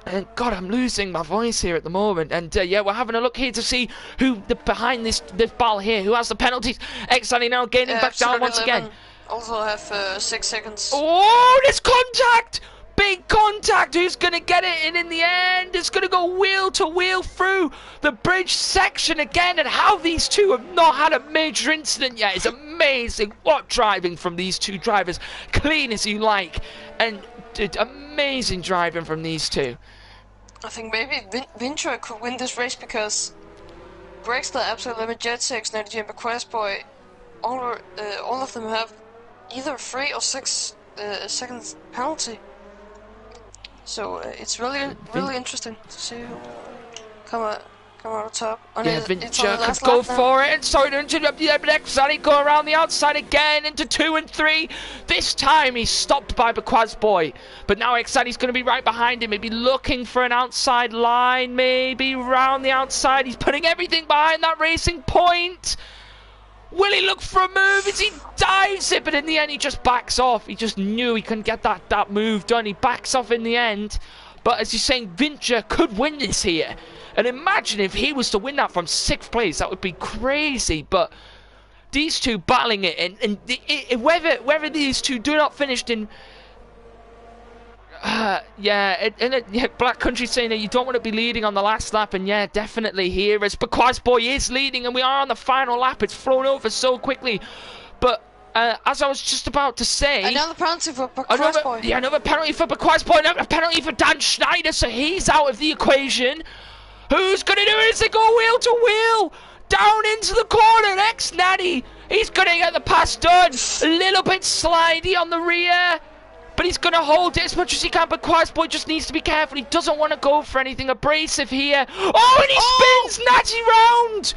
And God, I'm losing my voice here at the moment. And yeah, we're having a look here to see who behind this battle here, who has the penalties. X-Natty now gaining back down once again. Also have 6 seconds. Oh, there's contact! Big contact! Who's going to get it? And in the end, it's going to go wheel to wheel through the bridge section again. And how these two have not had a major incident yet is amazing. What driving from these two drivers. Clean as you like. And amazing driving from these two. I think maybe Vintra could win this race because Gregster, Absolute 11, Jetsy, X-Natty, and Bequazboy, all of them have either 3 or 6 seconds penalty. So it's really interesting to see who come out on top. And yeah, Vintra could go for it. And sorry to interrupt you there, but X-Natty go around the outside again into 2 and 3. This time he's stopped by Bequazboy. But now X-Natty's going to be right behind him. Maybe looking for an outside line. Maybe round the outside. He's putting everything behind that racing point. Will he look for a move as he dives it? But in the end, he just backs off. He just knew he couldn't get that move done. He backs off in the end. But as you're saying, Vintra could win this here. And imagine if he was to win that from 6th place. That would be crazy. But these two battling it. And whether these two do not finish in... yeah, Black Country saying that you don't want to be leading on the last lap, and yeah, definitely here as Bequazboy is leading, and we are on the final lap. It's flown over so quickly, but as I was just about to say, another penalty for Bequazboy. Another penalty for Bequazboy, another penalty for Dan Schneider, so he's out of the equation. Who's going to do it? Is they go wheel to wheel down into the corner? X-Natty, he's going to get the pass done. A little bit slidey on the rear. But he's going to hold it as much as he can. But Bequazboy just needs to be careful. He doesn't want to go for anything abrasive here. Oh, and he spins Natty round.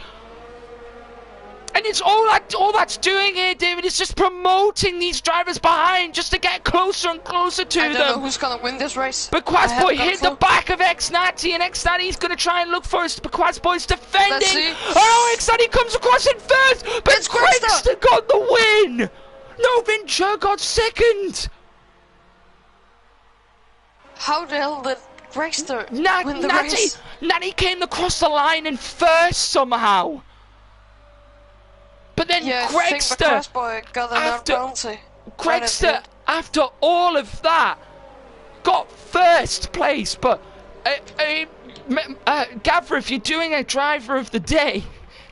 And it's all that's doing here, David, is just promoting these drivers behind just to get closer and closer to them. I don't know who's going to win this race. Bequazboy hit the back of X-Natty, and X-Natty's going to try and look for us. Bequazboy's defending. Oh, X-Natty comes across in first. But Gregster got the win. No, Vintra got second. How the hell did Gregster win the race? Natty came across the line in first somehow. But then Gregster, after all of that, got first place. But Gavra, if you're doing a driver of the day,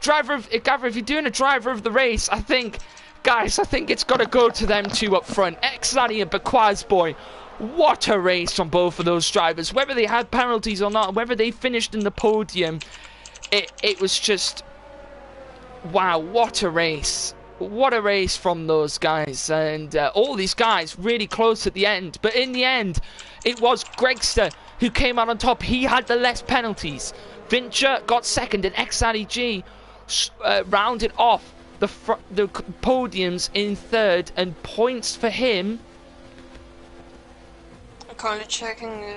Gavra, if you're doing a driver of the race, I think it's got to go to them two up front, X-Natty and Bequazboy. What a race from both of those drivers. Whether they had penalties or not, whether they finished in the podium, it was just, wow, what a race. What a race from those guys. And all these guys really close at the end. But in the end, it was Gregster who came out on top. He had the less penalties. Vintra got second, and XREG rounded off the podiums in third, and points for him. I'm currently checking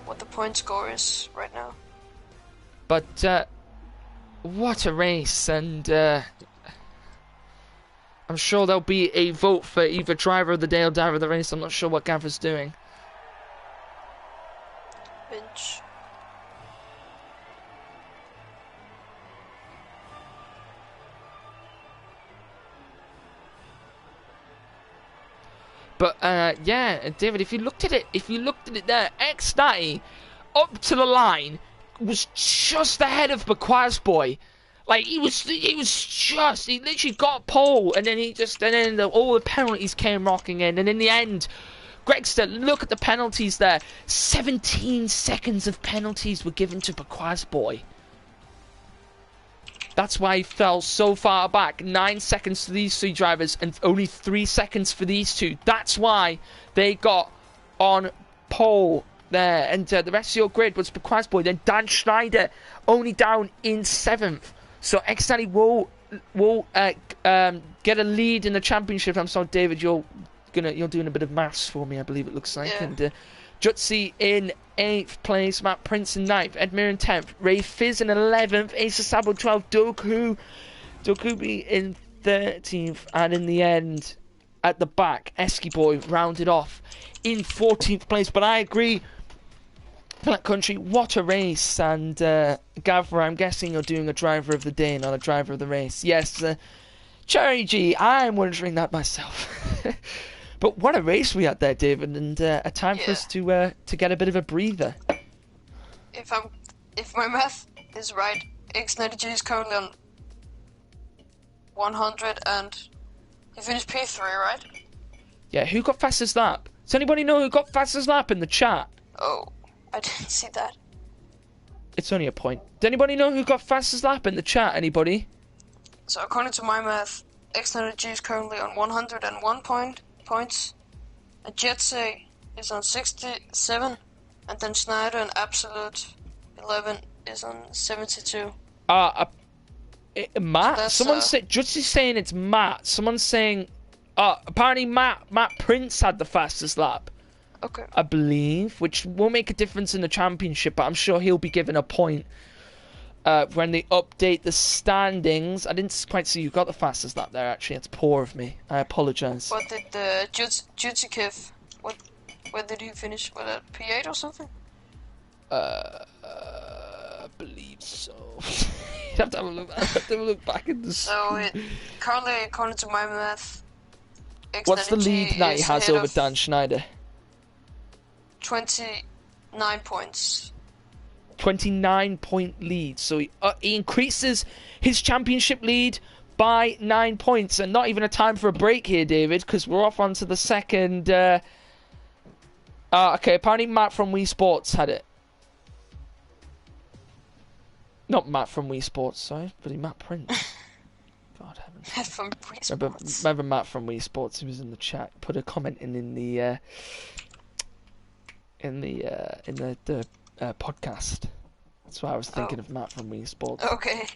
what the point score is right now. But what a race, and I'm sure there'll be a vote for either driver of the day or driver of the race. I'm not sure what Gavra's doing. Bench. But yeah, David, if you looked at it there, X90 up to the line was just ahead of Bakwa's boy. Like he literally got pole, and then all the penalties came rocking in, and in the end, Gregster, look at the penalties there. 17 seconds of penalties were given to Bakwa's boy. That's why he fell so far back. 9 seconds to these three drivers and only 3 seconds for these two. That's why they got on pole there. And the rest of your grid was Bakwa's boy. Then Dan Schneider only down in 7th. So X90 will get a lead in the championship. I'm sorry, David, you're doing a bit of maths for me, I believe it looks like. Yeah. And Jutsi in 8th place, Matt Prince in 9th, Edmir in 10th, Ray Fizz in 11th, Asa Sabo 12th, Dokubi in 13th, and in the end, at the back, Esky Boy rounded off in 14th place. But I agree, Black Country, what a race. And Gavra, I'm guessing you're doing a driver of the day, not a driver of the race. Yes, Cherry G, I'm wondering that myself. But what a race we had there, David, and a time for us to get a bit of a breather. If my math is right, X90G is currently on 100, and he finished P3, right? Yeah, who got fastest lap? Does anybody know who got fastest lap in the chat? Oh, I didn't see that. It's only a point. Does anybody know who got fastest lap in the chat? Anybody? So according to my math, X90G is currently on 101 points. And Jetse is on 67, and then Schneider and Absolute 11 is on 72. Matt? So Someone said, just saying it's Matt. Someone's saying, apparently Matt Prince had the fastest lap. Okay. I believe, which will make a difference in the championship, but I'm sure he'll be given a point when they update the standings. I didn't quite see who got the fastest lap there, actually. It's poor of me. I apologise. What did Jutsikov, where did he finish? Was it P8 or something? I believe so. You have to have a look back at this. So, currently, according to my math, what's the lead that he has over Dan Schneider? 29 points. 29-point lead. So he increases his championship lead by 9 points. And not even a time for a break here, David, because we're off onto the second. Okay, apparently Matt from Wii Sports had it. Not Matt from Wii Sports, sorry, but Matt Prince. God heavens. Matt from Wii Sports. Remember Matt from Wii Sports? He was in the chat. Put a comment in the podcast. That's why I was thinking of Matt from Wii Sports. Okay.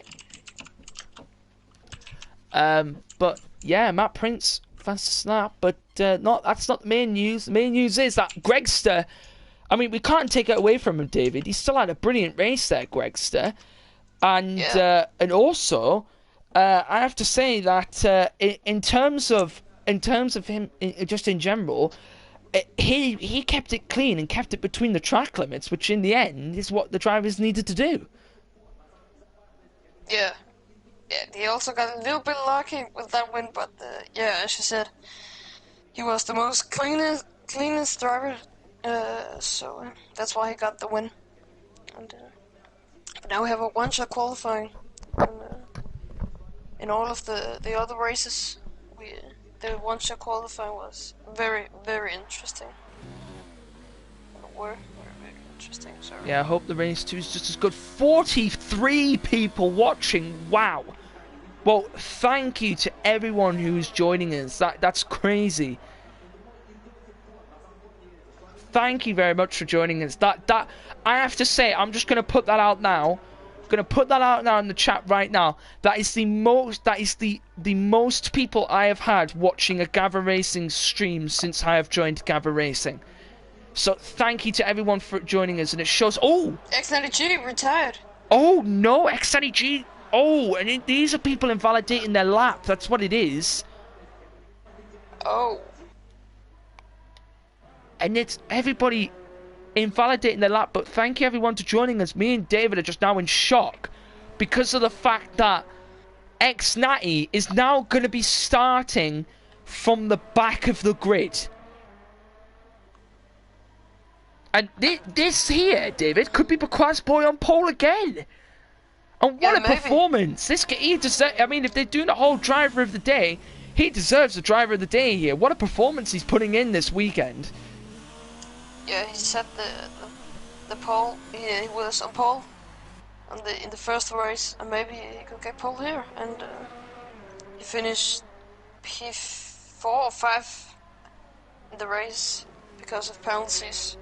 But yeah, Matt Prince, fastest lap. But that's not the main news. The main news is that Gregster. I mean, we can't take it away from him, David. He still had a brilliant race there, Gregster, and also I have to say that in terms of him, just in general. He kept it clean and kept it between the track limits, which in the end is what the drivers needed to do. Yeah, he also got a little bit lucky with that win, but as you said, he was the most cleanest driver, so that's why he got the win. And but now we have a one-shot qualifying, and, in all of the other races, the one-shot qualifying was very, very interesting. Very interesting, sorry. Yeah, I hope the race 2 is just as good. 43 people watching, wow. Well, thank you to everyone who's joining us. That's crazy. Thank you very much for joining us. That I have to say, I'm just going to put that out now. Gonna put that out now in the chat right now. That is the most people I have had watching a Gavra Racing stream since I have joined Gavra Racing. So thank you to everyone for joining us, and it shows. Oh, X90G retired. oh no, X90G. Oh, and these are people invalidating their lap. That's what it is. Oh. And it's everybody invalidating their lap. But thank you everyone for joining us. Me and David are just now in shock because of the fact that X90 is now going to be starting from the back of the grid. And this here, David, could be Bakwas Boy on pole again. And what a performance! He deserves. I mean, if they're doing the whole driver of the day, he deserves the driver of the day here. What a performance he's putting in this weekend. Yeah, he set the pole. He was on pole in the first race, and maybe he could get pole here. And he finished P4 or 5 in the race because of penalties.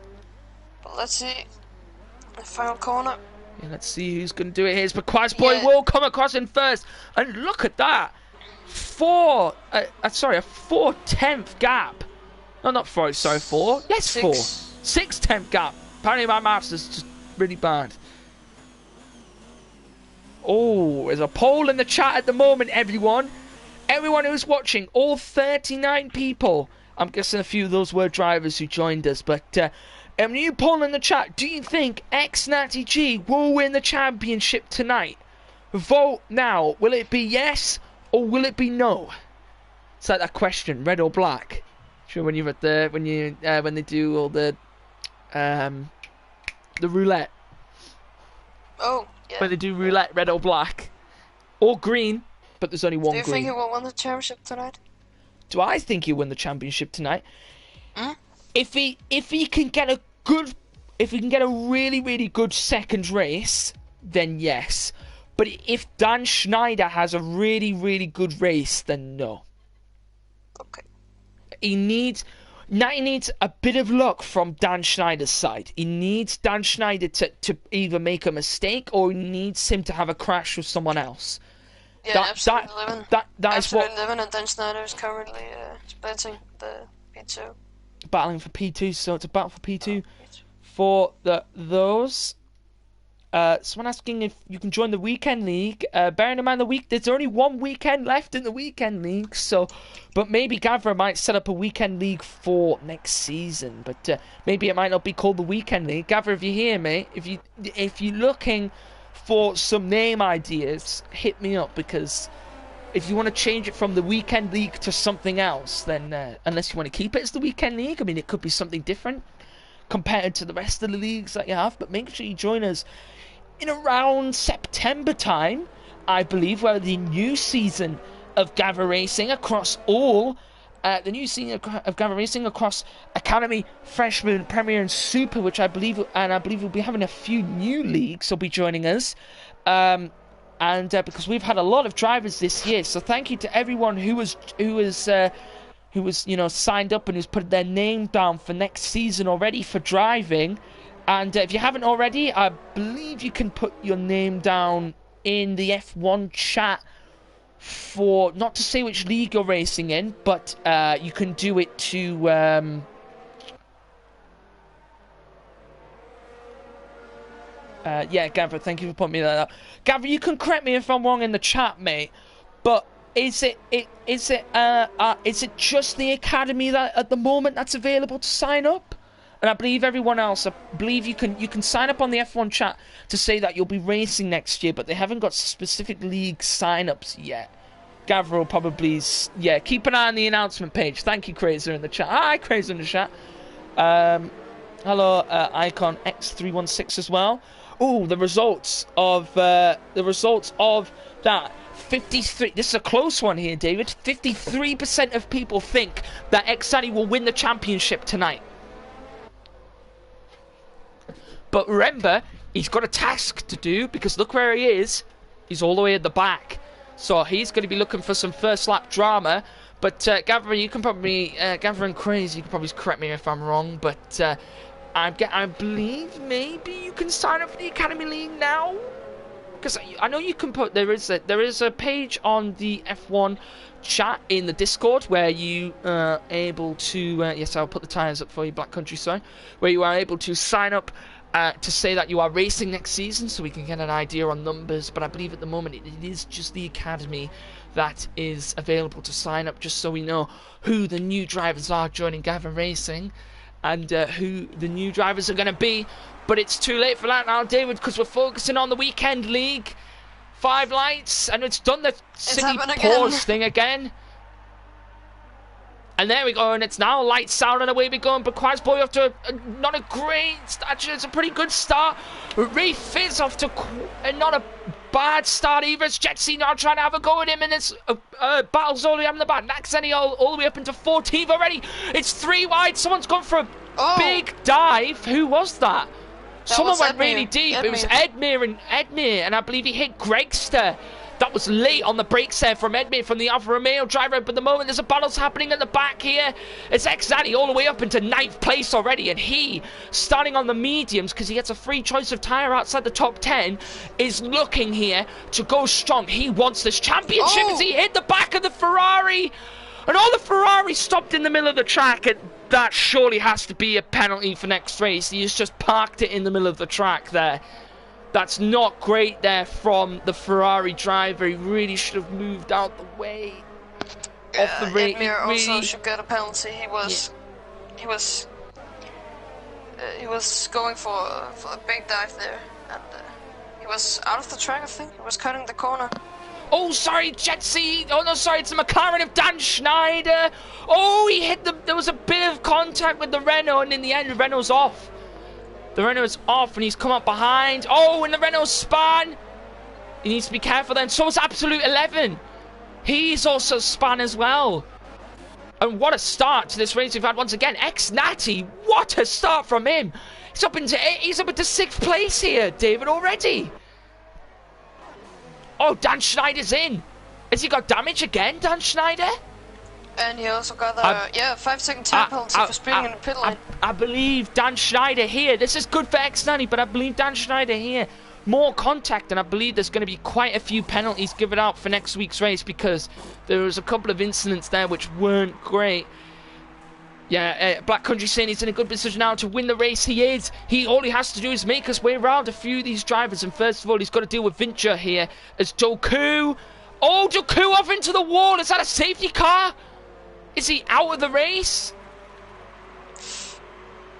But let's see the final corner. Yeah, let's see who's going to do it. Here's Bakwas Boy will come across in first, and look at that, a 4/10th gap. No, not 4. Sorry, 4. Yes, 4. 6/10th gap. Apparently my maths is just really bad. Oh, there's a poll in the chat at the moment, everyone. Everyone who's watching, all 39 people. I'm guessing a few of those were drivers who joined us, but new poll in the chat. Do you think X90G will win the championship tonight? Vote now. Will it be yes or will it be no? It's like that question, red or black. Sure, when you're at the when they do all the roulette. Oh, yeah. When they do roulette, red or black, or green, but there's only one green. Do you think he will win the championship tonight? Do I think he'll win the championship tonight? Hmm? If he can get a really, really good second race, then yes. But if Dan Schneider has a really, really good race, then no. Okay. He needs a bit of luck from Dan Schneider's side. He needs Dan Schneider to either make a mistake or he needs him to have a crash with someone else. Yeah, absolutely absolutely living, and Dan Schneider is currently splitting the P2. Battling for P2, so it's a battle for P2 for those. Someone asking if you can join the weekend league. Bearing in mind there's only one weekend left in the weekend league, so but maybe Gavra might set up a weekend league for next season. But maybe it might not be called the weekend league. Gavra, if you're here, mate, if you're looking for some name ideas, hit me up, because if you want to change it from the weekend league to something else, then unless you want to keep it as the weekend league, I mean, it could be something different compared to the rest of the leagues that you have. But make sure you join us in around September time, I believe, where the new season of Gavra Racing across all Academy, Freshman, Premier and Super, which I believe we'll be having a few new leagues will be joining us. And because we've had a lot of drivers this year, so thank you to everyone who was signed up and who's put their name down for next season already for driving. And if you haven't already, I believe you can put your name down in the F1 chat for, not to say which league you're racing in, but you can do it to yeah, Gavra, thank you for putting me that up. Gavra, you can correct me if I'm wrong in the chat, mate, but is it just the academy that at the moment that's available to sign up? And I believe everyone else, I believe you can sign up on the F1 chat to say that you'll be racing next year, but they haven't got specific league sign-ups yet. Gavra will probably, yeah, keep an eye on the announcement page. Thank you, Crazer, in the chat. Hi, Crazer in the chat. Hello, Icon X316 as well. Oh, the results of that 53. This is a close one here, David. 53% of people think that X90 will win the championship tonight. But remember, he's got a task to do, because look where he is. He's all the way at the back. So he's going to be looking for some first lap drama. But Gavra, you can probably, Gavra and Crazy, you can probably correct me if I'm wrong. But I believe maybe you can sign up for the Academy League now. because I know you can put, there is a page on the F1 chat in the Discord where you are able to, yes, I'll put the tyres up for you, Black Country, sorry, where you are able to sign up to say that you are racing next season, so we can get an idea on numbers. But I believe at the moment it is just the academy that is available to sign up, just so we know who the new drivers are joining Gavra Racing and who the new drivers are going to be. But it's too late for that now, David, because we're focusing on the weekend league. 5 lights, and it's done the silly pause thing again. And there we go, and it's now lights out and away we go. And Bakwa's boy off to not a great start. Actually, it's a pretty good start. Reef Fizz off to not a bad start either. It's Jetsy now trying to have a go at him, and it's battles all the way up in the back. Naxeni all the way up into 14th already. It's 3 wide. Someone's gone for a big dive. Who was that? Someone went really deep. It was Edmir, and I believe he hit Gregster. That was late on the brakes there from Edmir, from the Alfa Romeo driver. But at the moment, there's a battle's happening at the back here. It's Xanny all the way up into 9th place already. And he, starting on the mediums, because he gets a free choice of tyre outside the top 10, is looking here to go strong. He wants this championship as he hit the back of the Ferrari. And all the Ferrari stopped in the middle of the track. And that surely has to be a penalty for next race. He has just parked it in the middle of the track there. That's not great there from the Ferrari driver. He really should have moved out the way off the race. Edmir also should get a penalty. He was going for a big dive there, and he was out of the track. I think he was cutting the corner. Oh, sorry, Jetsy. Oh no, sorry, it's the McLaren of Dan Schneider. Oh, he hit there was a bit of contact with the Renault, and in the end, the Renault's off. The Renault's off, and he's come up behind. Oh, and the Renault spun. He needs to be careful then. So is Absolute 11. He's also spun as well. And what a start to this race we've had once again. Natty, what a start from him. He's up into 6th place here, David, already. Oh, Dan Schneider's in. Has he got damage again, Dan Schneider? And he also got a 5-second time penalty for speeding in the pit lane. I believe Dan Schneider here. This is good for Xnani, but I believe Dan Schneider here. More contact, and I believe there's going to be quite a few penalties given out for next week's race, because there was a couple of incidents there which weren't great. Yeah, Black Country saying he's in a good position now to win the race. He is. All he has to do is make his way around a few of these drivers, and first of all, he's got to deal with Vincher here as Doku. Oh, Doku off into the wall. Is that a safety car? Is he out of the race?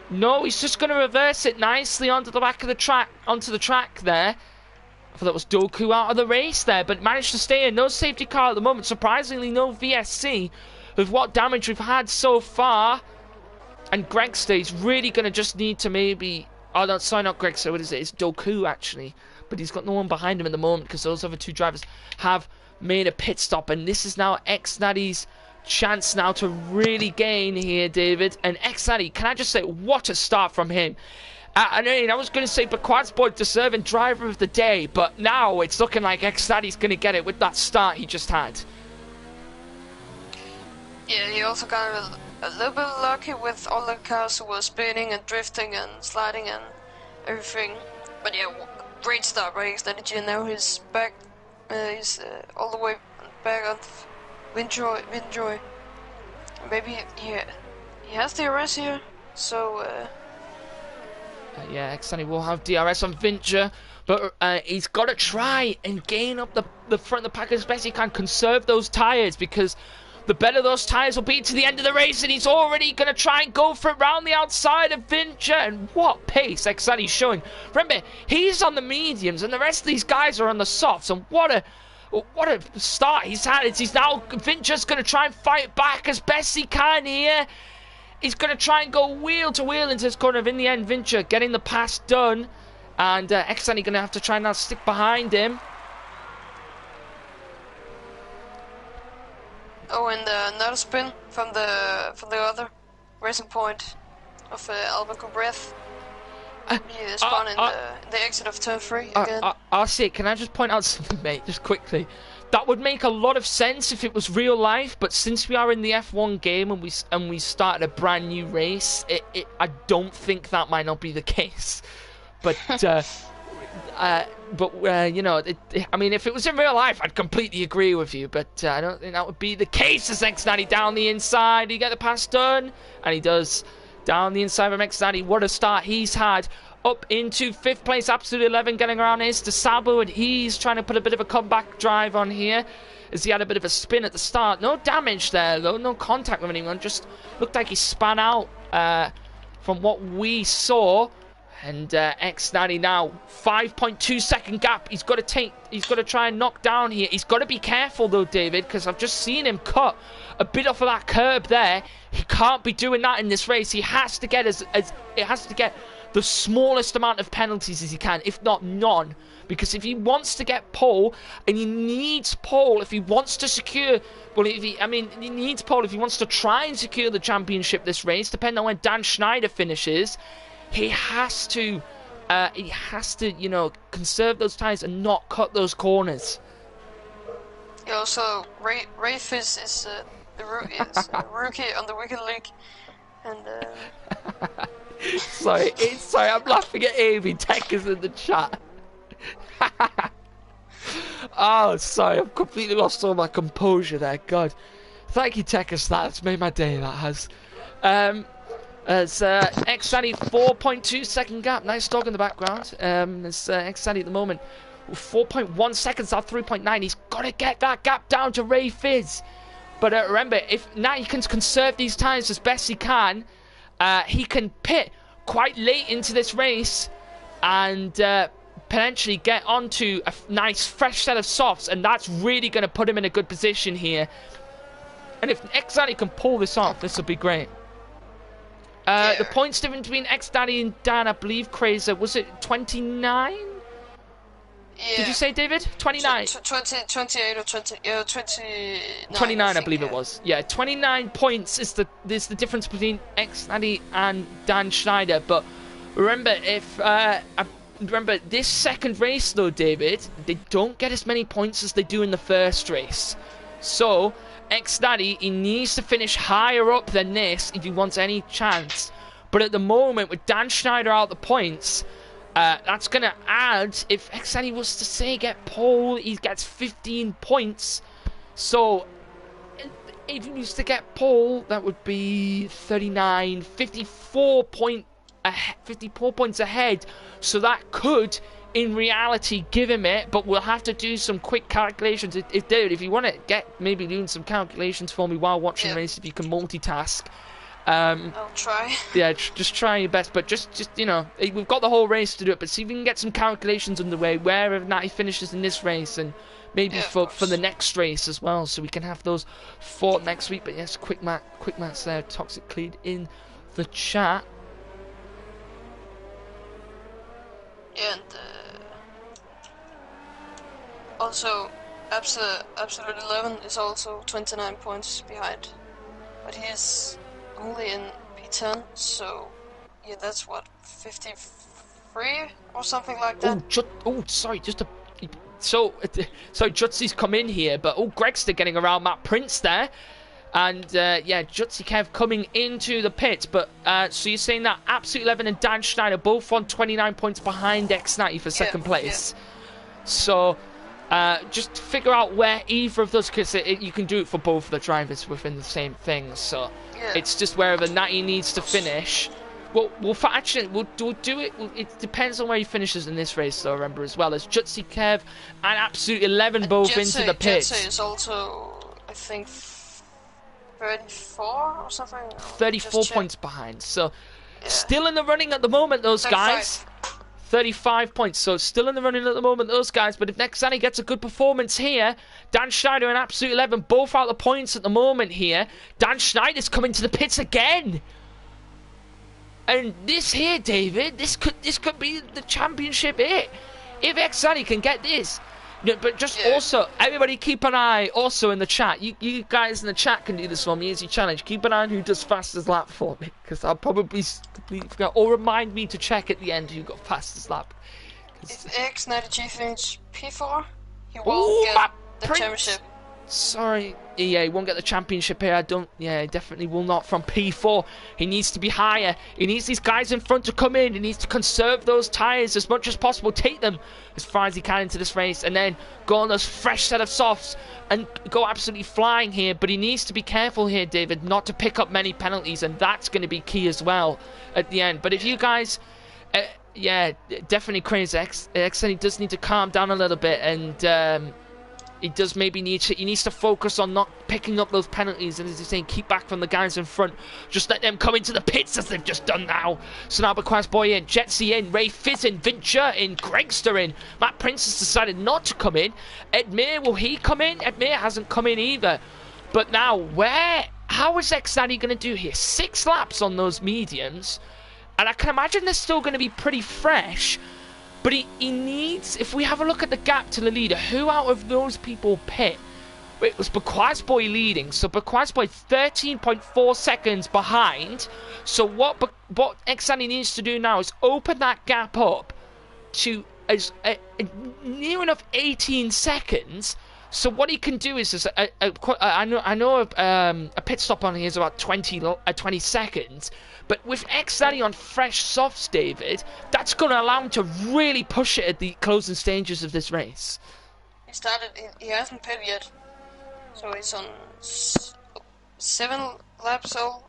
No, he's just going to reverse it nicely onto the back of the track, onto the track there. I thought that was Doku out of the race there, but managed to stay in. No safety car at the moment. Surprisingly, no VSC with what damage we've had so far. And Gregstay's really going to just need to maybe... Oh, no, sorry, not Gregstay. What is it? It's Doku, actually. But he's got no one behind him at the moment, because those other 2 drivers have made a pit stop. And this is now Xnadi's chance now to really gain here, David. And Xnadi, can I just say, what a start from him. I mean, I was going to say Bakwad's boy deserving driver of the day, but now it's looking like Xnadi's going to get it with that start he just had. Yeah, he also got a little bit lucky with all the cars who were spinning and drifting and sliding and everything. But yeah, great start by Xnadi. Now he's back, he's all the way back on Windjoy. Maybe he has DRS here, so... yeah, Xnadi will have DRS on Vincher, but he's got to try and gain up the front of the pack as best he can, conserve those tyres, because the better those tyres will be to the end of the race, and he's already going to try and go for it round the outside of Vincher. And what pace Xnadi's showing. Remember, he's on the mediums, and the rest of these guys are on the softs, and what a start he's had. He's now, Vincher's going to try and fight back as best he can here. He's going to try and go wheel to wheel into this corner. In the end, Vincher getting the pass done. And Xnadi going to have to try and now stick behind him. Oh, and another spin from the other racing point of Albin Breath. He spun in the exit of turn 3 again. RC, can I just point out something, mate, just quickly? That would make a lot of sense if it was real life, but since we are in the F1 game and we started a brand new race, I don't think that might not be the case. But you know, I mean, if it was in real life, I'd completely agree with you, but I don't think that would be the case. As X90 down the inside, he get the pass done, and he does. Down the inside of X90, what a start he's had. Up into 5th place, Absolute 11 getting around is to Sabu, and he's trying to put a bit of a comeback drive on here, as he had a bit of a spin at the start. No damage there, though, no contact with anyone, just looked like he span out from what we saw. And X90 now, 5.2 second gap. He's got to try and knock down here. He's got to be careful though, David, because I've just seen him cut a bit off of that curb there. He can't be doing that in this race. He has to get the smallest amount of penalties as he can, if not none. Because if he wants to get pole, and he needs pole if he wants to secure, well, he needs pole if he wants to try and secure the championship this race, depending on when Dan Schneider finishes. He has to, you know, conserve those tires and not cut those corners. Yeah, also, Rafe is the rookie on the Wicked League, and sorry, I'm laughing at Amy. Tech is in the chat. Oh, sorry, I've completely lost all my composure there. God, thank you, Techers. That's made my day. That has. As X-Sandy 4.2 second gap. Nice dog in the background. As X-Sandy at the moment 4.1 seconds out 3.9. He's got to get that gap down to Ray Fizz. But remember, if now he can conserve these times as best he can pit quite late into this race and potentially get onto a nice fresh set of softs, and that's really going to put him in a good position here. And if X-Sandy can pull this off, this will be great. The points difference between X-Daddy and Dan, I believe, Crazer, was it 29? Yeah. Did you say, David? 29? 28 or 29. 29, I believe it was. Yeah, 29 points is the difference between X-Daddy and Dan Schneider. But remember, remember this second race, though, David, they don't get as many points as they do in the first race. So X-Daddy, he needs to finish higher up than this if he wants any chance. But at the moment, with Dan Schneider out the points, that's going to add, if X-Daddy was to say get pole, he gets 15 points. So if he was to get pole, that would be 39, 54 points ahead. So that could, in reality, give him it, but we'll have to do some quick calculations. If you want to get maybe doing some calculations for me while watching the race, if you can multitask. I'll try. Yeah, just try your best, but just you know, we've got the whole race to do it, but see if we can get some calculations underway wherever Natty finishes in this race, and maybe for the next race as well, so we can have those fought next week. But yes, quick match there, Toxic Cleed in the chat. And also, Absolute 11 is also 29 points behind, but he is only in P10, so yeah, that's what, 53 or something like that. Sorry, so Jutsy's come in here, but Gregster getting around Matt Prince there. And, yeah, Jutsy Kev coming into the pit. But, so you're saying that Absolute 11 and Dan Schneider both on 29 points behind X90 for second place. Yeah. So, just figure out where either of those, because you can do it for both of the drivers within the same thing. So, it's just wherever Natty needs to finish. We'll do it. It depends on where he finishes in this race, though, remember, as well as Jutsy Kev and Absolute 11 and both into the pit. Jutsy is also, I think, 34 or something. 34 points behind. So, still in the running at the moment, those 35. Guys. 35 points. So, still in the running at the moment, those guys. But if Nexani gets a good performance here, Dan Schneider and Absolute 11 both out the points at the moment here. Dan Schneider's coming to the pits again. And this here, David, this could be the championship hit. If Xani can get this. No, but just also, everybody keep an eye also in the chat. You guys in the chat can do this for me, easy challenge. Keep an eye on who does fastest lap for me, because I'll probably completely forget. Or remind me to check at the end who got fastest lap. If X90G finishes P4, he will get the championship. Sorry. Yeah, he won't get the championship here. He definitely will not from P4. He needs to be higher. He needs these guys in front to come in. He needs to conserve those tyres as much as possible. Take them as far as he can into this race. And then go on those fresh set of softs and go absolutely flying here. But he needs to be careful here, David, not to pick up many penalties. And that's going to be key as well at the end. But if you guys... yeah, definitely Crazy X. He does need to calm down a little bit. And... he does maybe he needs to focus on not picking up those penalties, and as he's saying, keep back from the guys in front. Just let them come into the pits as they've just done now. So now Bequest Boy in, Jetsy in, Ray Fizz in, Vincher in, Gregster in. Matt Prince has decided not to come in. Edmir, will he come in? Edmir hasn't come in either. But now, how is Xanny going to do here? 6 laps on those mediums, and I can imagine they're still going to be pretty fresh. But he needs, if we have a look at the gap to the leader, who out of those people pit? It was Bequest Boy leading, so Bequest Boy 13.4 seconds behind. So what Xanny needs to do now is open that gap up to near enough 18 seconds. So what he can do is I know a pit stop on here is about 20 seconds. But with Xanny on fresh softs, David, that's going to allow him to really push it at the closing stages of this race. He hasn't pitted yet. So he's on 7 laps old.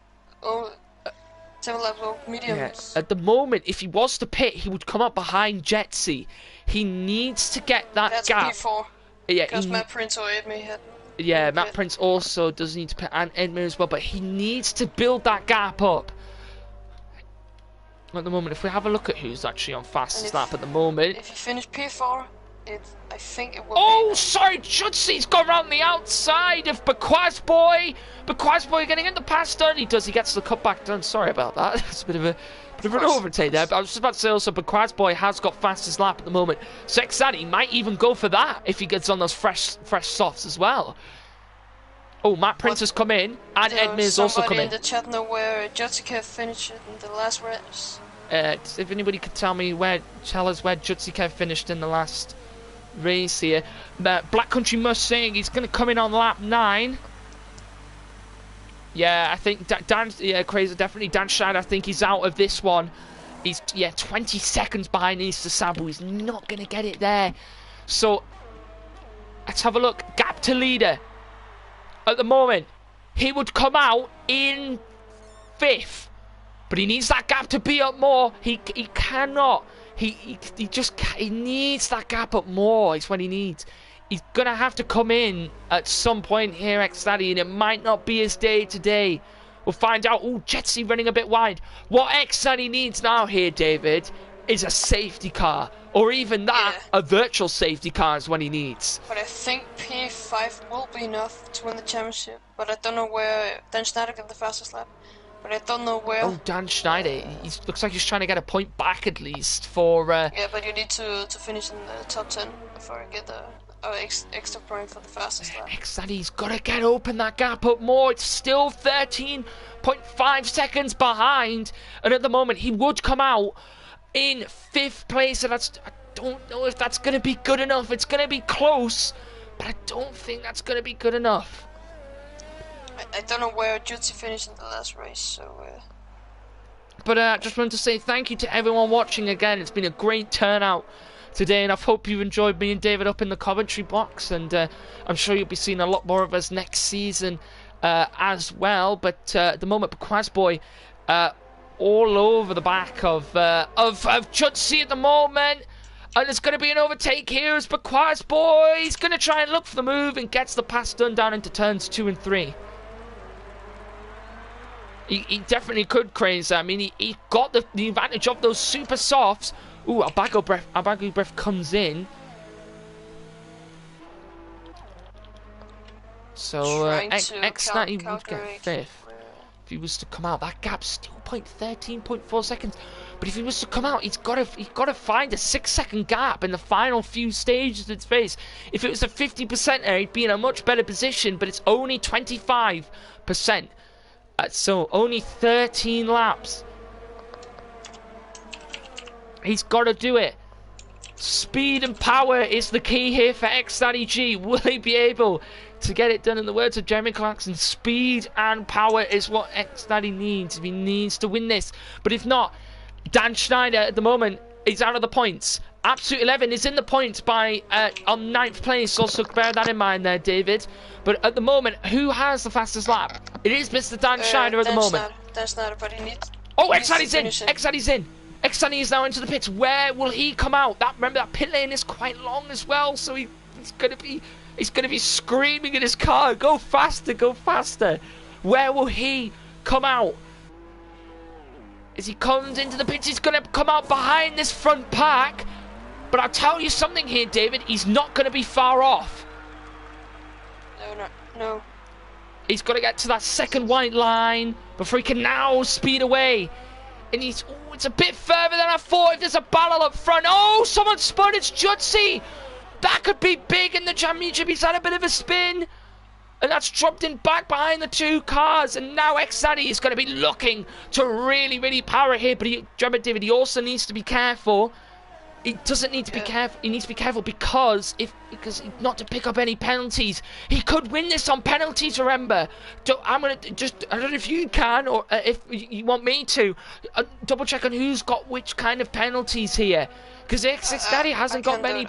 7 laps old, mediums. Yeah. At the moment, if he was to pit, he would come up behind Jetsy. He needs to get that gap. That's P4. Yeah, because Matt Prince or Edmir had... Yeah, Matt Prince also does need to pit, and Edmir as well, but he needs to build that gap up. At the moment, if we have a look at who's actually on fastest lap at the moment. If you finish P4, I think it will be... sorry, Jutsy's gone around the outside of Bequest Boy. Bequest Boy getting in the pass done. He gets the cutback done. Sorry about that. It's a bit of an overtake there. But I was just about to say also, Bequest Boy has got fastest lap at the moment. So Xanny might even go for that if he gets on those fresh softs as well. Oh, Matt Prince has come in, and Edmir's also come in. Somebody in the chat know where Jutsika finished in the last race. If anybody could tell us where Jutsika finished in the last race here. Black Country Mustang, he's going to come in on lap 9. Yeah, I think Crazy, definitely Dan Schneider, I think he's out of this one. He's 20 seconds behind Easter Sabu. He's not going to get it there. So let's have a look. Gap to leader. At the moment, he would come out in 5th, but he needs that gap to be up more. He cannot. He needs that gap up more. It's what he needs. He's gonna have to come in at some point here, Xanny, and it might not be his day today. We'll find out. Oh, Jetsy running a bit wide. What Xanny needs now here, David, is a safety car. Or even that, a virtual safety car is what he needs. But I think P5 will be enough to win the championship. But I don't know where Dan Schneider got the fastest lap. But I don't know where. Oh, Dan Schneider. He looks like he's trying to get a point back at least for... Yeah, but you need to finish in the top 10 before you get the extra point for the fastest lap. Xanny's got to open that gap up more. It's still 13.5 seconds behind. And at the moment, he would come out in 5th place, and I don't know if that's going to be good enough. It's going to be close, but I don't think that's going to be good enough. I don't know where Jutsi finished in the last race, so... But I just wanted to say thank you to everyone watching again. It's been a great turnout today, and I hope you've enjoyed me and David up in the commentary box, and I'm sure you'll be seeing a lot more of us next season as well. But at the moment, Bequest Boy... all over the back of Jutsi at the moment, and there's going to be an overtake here as Bequest Boy. He's going to try and look for the move and gets the pass done down into turns 2 and 3. He definitely could, Crazy. I mean, he got the advantage of those super softs. Ooh, Albago Breath comes in. So Xanny would get 5th. If he was to come out, that gap's still 13.4 seconds. But if he was to come out, he's got to find a 6-second gap in the final few stages of its race. If it was a 50% there, he'd be in a much better position. But it's only 25%, so only 13 laps. He's got to do it. Speed and power is the key here for X-Daddy-G. Will he be able to get it done? In the words of Jeremy Clarkson, speed and power is what X-Daddy needs. He needs to win this. But if not, Dan Schneider at the moment is out of the points. Absolute 11 is in the points by on 9th place. Also bear that in mind there, David. But at the moment, who has the fastest lap? It is Mr. Dan Schneider at the moment. Dan Schneider, but he needs... Oh, X-Daddy's in! X-Daddy's in! X-Daddy is now into the pits. Where will he come out? Remember that pit lane is quite long as well, so he's gonna be screaming in his car. Go faster, go faster. Where will he come out? As he comes into the pits, he's gonna come out behind this front pack. But I'll tell you something here, David. He's not gonna be far off. No. He's got to get to that second white line before he can now speed away. And it's a bit further than I thought. If there's a battle up front. Oh, someone spun. It's Jutsi. That could be big in the championship. He's had a bit of a spin. And that's dropped him back behind the two cars. And now X-Daddy is going to be looking to really, really power it here. But remember, David, he also needs to be careful. He doesn't need to be careful. He needs to be careful because not to pick up any penalties. He could win this on penalties. Remember, I don't know if you can or if you want me to double check on who's got which kind of penalties here. Because X-Daddy hasn't got many.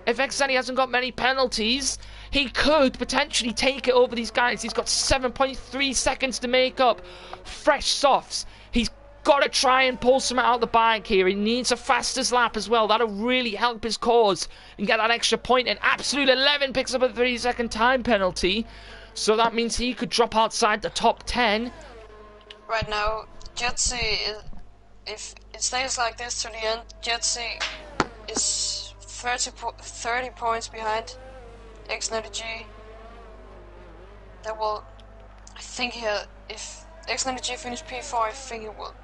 If X-Daddy hasn't got many penalties, he could potentially take it over these guys. He's got 7.3 seconds to make up fresh softs. He's got to try and pull some out of the bag here. He needs a fastest lap as well. That'll really help his cause and get that extra point. And Absolute 11 picks up a 3-second time penalty. So that means he could drop outside the top 10. Right now, Jetsi, if it stays like this to the end, Jetsi is 30 points behind X-Daddy-G. That will, I think here, if X-Daddy-G finishes P4, I think it will.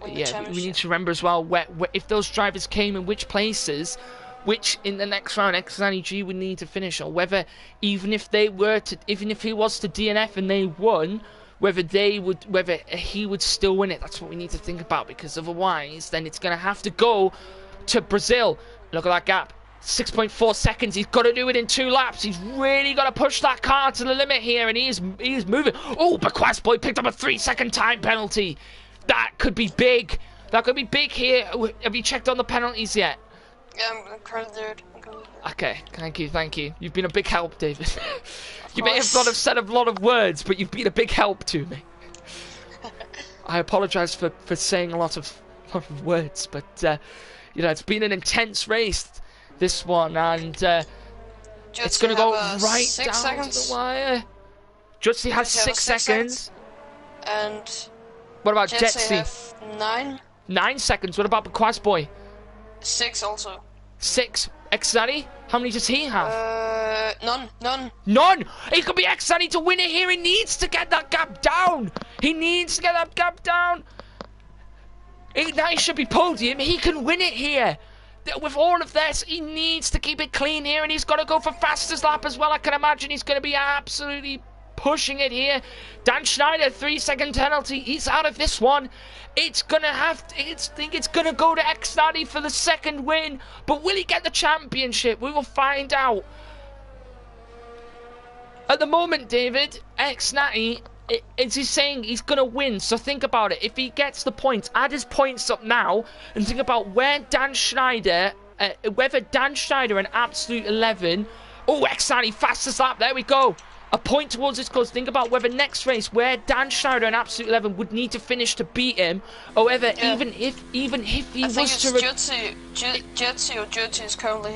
Yeah, we need to remember as well where if those drivers came in which places, which in the next round X-Daddy-G would need to finish, or whether even if he was to DNF and they won, whether he would still win it. That's what we need to think about, because otherwise then it's gonna have to go to Brazil. Look at that gap. 6.4 seconds. He's got to do it in 2 laps. He's really got to push that car to the limit here, and he is moving. Oh, Bequest Boy picked up a 3-second time penalty. That could be big. That could be big here. Have you checked on the penalties yet? Yeah, I'm currently there. Okay, thank you. You've been a big help, David. You may have not have said a lot of words, but you've been a big help to me. I apologise for saying a lot of words, but it's been an intense race, this one, and it's going to go right down to the wire. Jutsi has 6 seconds. And what about Jetsi? 9. 9 seconds. What about Bequest Boy? 6 also. 6. X-Daddy? How many does he have? None. None! It could be X-Daddy to win it here. He needs to get that gap down. Now he should be podium. He can win it here. With all of this, he needs to keep it clean here, and he's got to go for fastest lap as well. I can imagine he's going to be absolutely pushing it here. Dan Schneider, 3-second penalty. He's out of this one. It's gonna go to X-Daddy for the second win. But will he get the championship? We will find out. At the moment, David, X-Daddy, as he's saying, he's gonna win. So think about it. If he gets the points, add his points up now, and think about whether Dan Schneider and Absolute 11. Oh, X-Daddy, fastest lap. There we go. A point towards his cause. Think about whether next race where Dan Schneider and Absolute 11 would need to finish to beat him, or whether even if he was to Jutsi is currently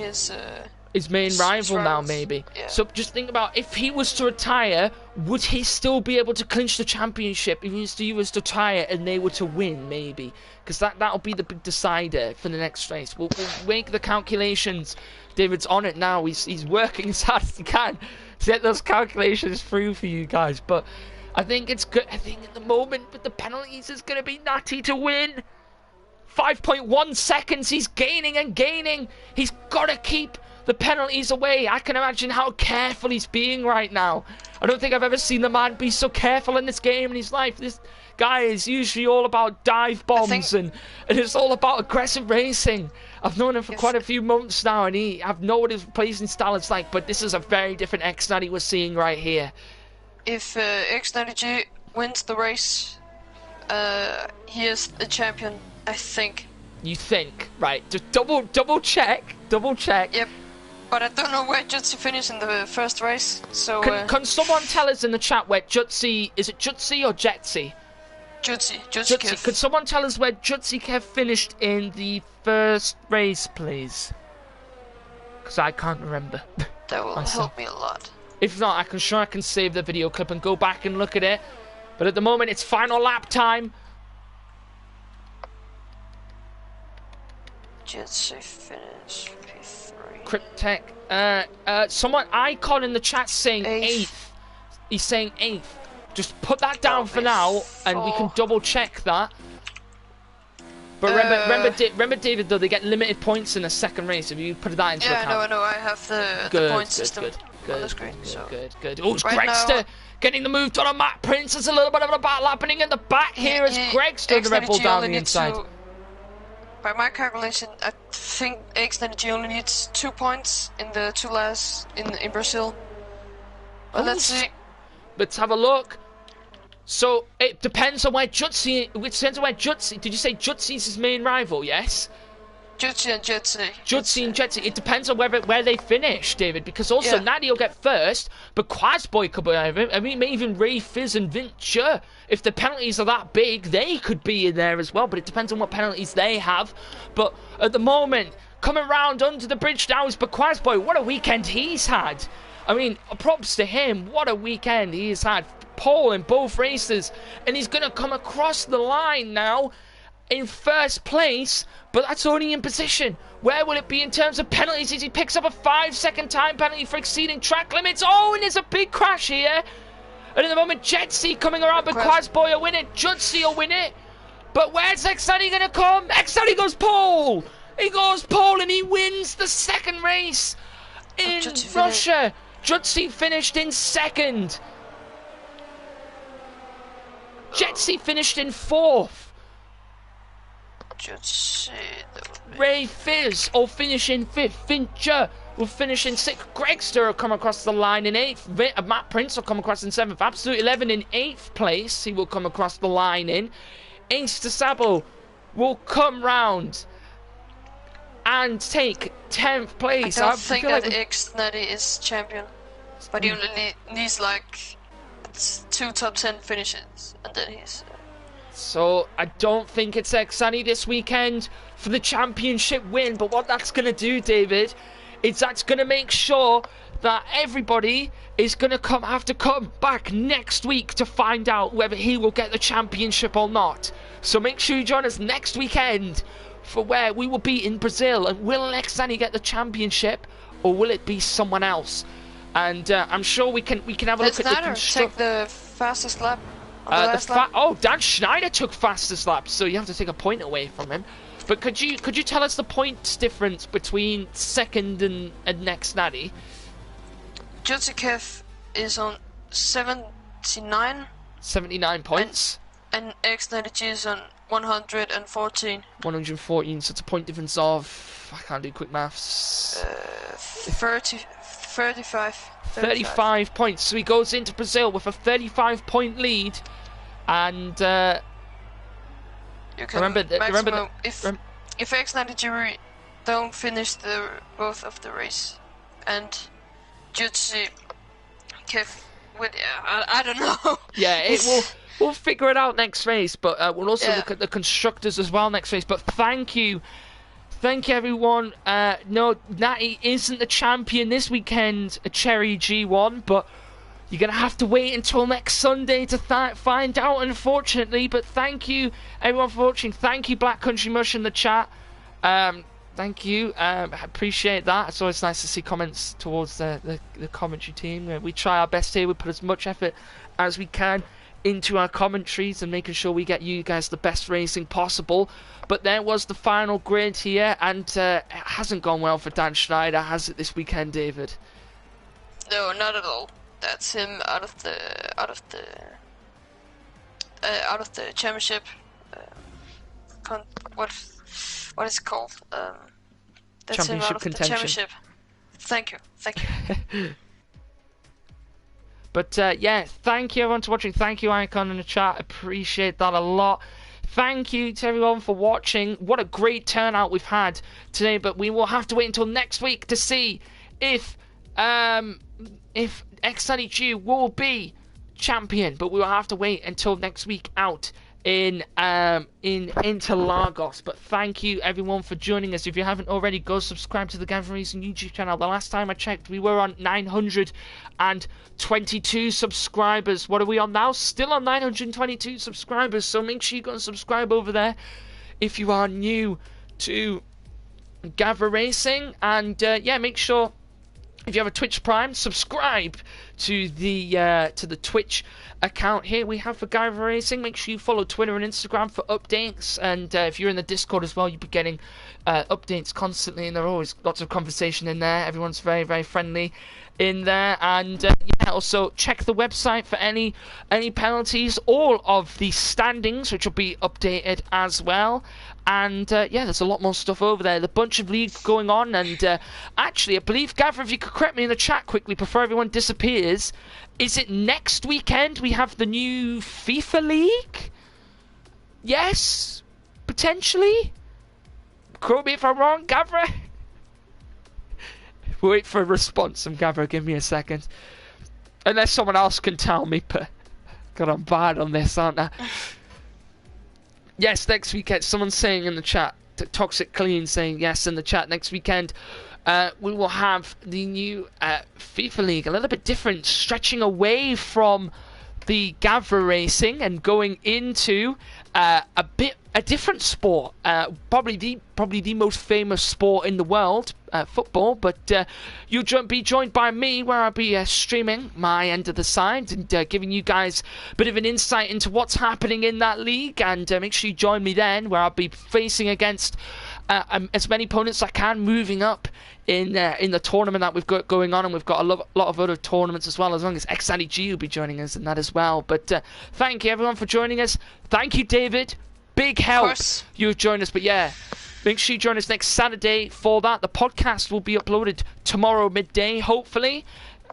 his main rival now, maybe. Yeah. So just think about if he was to retire, would he still be able to clinch the championship if he was to retire and they were to win, maybe? Because that'll be the big decider for the next race. We'll make the calculations. David's on it now. He's working as hard as he can to get those calculations through for you guys. But I think it's good. I think at the moment with the penalties, it's going to be Natty to win. 5.1 seconds. He's gaining and gaining. He's got to keep the penalties away. I can imagine how careful he's being right now. I don't think I've ever seen the man be so careful in this game in his life. This guy is usually all about dive bombs and it's all about aggressive racing. I've known him for quite a few months now, and I've known what his racing style is like, but this is a very different X90 we're seeing right here. If X90G wins the race, he is the champion, I think. You think? Right, just double check. Yep. But I don't know where Jutsi finished in the first race, so... Can someone tell us in the chat where Jutsi... Is it Jutsi or Jetsi? Jutsi Kev. Could someone tell us where Jutsi Kev finished in the first race, please? Because I can't remember. That will help me a lot. If not, I can save the video clip and go back and look at it. But at the moment, it's final lap time. Jetsi finish P3. Cryptech. Someone Icon in the chat saying 8th. He's saying 8th. Just put that down for now, and we can double check that. But remember, David, though, they get limited points in the second race. If you put that into account. Yeah, I know. I have the point system on the screen. Good. Oh, it's Gregster getting the move done on Matt Prince. There's a little bit of a battle happening in the back here as Gregster the Red Bull down the inside. By my calculation, I think X90G only needs 2 points in the 2 last in Brazil. But let's see. Let's have a look. So it depends on where Jutsi. Did you say Jutsi's his main rival? Yes. Jutsi and Jetsi. It depends on where they finish, David. Because also Natty will get first, but Quazboy could be over him. I mean, even Ray Fizz and Vinture. If the penalties are that big, they could be in there as well. But it depends on what penalties they have. But at the moment, coming round under the bridge now is Quazboy. What a weekend he's had. I mean, props to him. What a weekend he's had. Pole in both races. And he's going to come across the line now in first place. But that's only in position. Where will it be in terms of penalties as he picks up a 5-second time penalty for exceeding track limits? Oh, and there's a big crash here. And at the moment, Jetsi coming around, but Quazboy will win it. Jutsi will win it. But where's X90 going to come? X90 goes pole. He goes pole and he wins the second race in Russia. Jutsi finished in second. Jetsi finished in fourth. Ray Fizz will finish in fifth. Fincher will finish in sixth. Gregster will come across the line in eighth. Matt Prince will come across in seventh. Absolute 11 in eighth place. He will come across the line in. Ace de Sabo will come round and take 10th place. I don't think that X90 is champion, but he only needs like 2 top 10 finishes, and then he's... So I don't think it's X90 this weekend for the championship win, but what that's going to do, David, is that's going to make sure that everybody is going to have to come back next week to find out whether he will get the championship or not. So make sure you join us next weekend for where we will be in Brazil, and will X90 get the championship or will it be someone else? And I'm sure we can have a look at the construction. Take the fastest lap. Lap. Oh, Dan Schneider took fastest lap, so you have to take a point away from him. But could you tell us the points difference between second and X90? Jutsi is on 79. 79 points. And X90G is on 114. 114, so it's a point difference of... I can't do quick maths. 35 points. So he goes into Brazil with a 35-point lead. And you can remember if X90G don't finish both of the race, and Jutsi with I don't know. Yeah, we'll figure it out next race, but we'll also look at the constructors as well next race. But thank you everyone. No, Natty isn't the champion this weekend at Cherry G1, but you're going to have to wait until next Sunday to find out, unfortunately. But thank you, everyone, for watching. Thank you, Black Country Mush, in the chat. Thank you. I appreciate that. It's always nice to see comments towards the commentary team. We try our best here. We put as much effort as we can into our commentaries and making sure we get you guys the best racing possible. But there was the final grid here, and it hasn't gone well for Dan Schneider, has it, this weekend, David? No, not at all. That's him out of the championship. What is it called? That's him out of the championship. Thank you. But yeah, thank you everyone for watching. Thank you, Icon in the chat. Appreciate that a lot. Thank you to everyone for watching. What a great turnout we've had today. But we will have to wait until next week to see if X92 will be champion. But we will have to wait until next week out in Interlagos. But thank you everyone for joining us. If you haven't already, go subscribe to the Gavra Racing YouTube channel. The last time I checked, we were on 922 subscribers. What are we on now? Still on 922 subscribers, so make sure you go and subscribe over there if you are new to Gavra Racing. And yeah, make sure if you have a Twitch Prime, subscribe to the Twitch account here we have for Gavra Racing. Make sure you follow Twitter and Instagram for updates, and if you're in the Discord as well, you'll be getting updates constantly, and there are always lots of conversation in there. Everyone's very, very friendly in there. And yeah, also check the website for any penalties, all of the standings, which will be updated as well. And yeah, there's a lot more stuff over there. There's a bunch of leagues going on, and actually, I believe, Gavra, if you could correct me in the chat quickly before everyone disappears, is it next weekend we have the new FIFA League? Yes? Potentially? Quote me if I'm wrong, Gavra? Wait for a response from Gavra, give me a second. Unless someone else can tell me, but God, I'm bad on this, aren't I? Yes, next weekend. Someone's saying in the chat, Toxic Clean saying yes in the chat, next weekend we will have the new FIFA League, a little bit different, stretching away from the Gavra Racing and going into a different sport, probably the most famous sport in the world, football. But you'll be joined by me, where I'll be streaming my end of the side and giving you guys a bit of an insight into what's happening in that league. And make sure you join me then, where I'll be facing against as many opponents as I can, moving up in the tournament that we've got going on, and we've got a lot of other tournaments as well, as long as X92 will be joining us in that as well. But thank you everyone for joining us. Thank you, David. Big help you've joined us. But yeah, make sure you join us next Saturday for that. The podcast will be uploaded tomorrow midday, hopefully.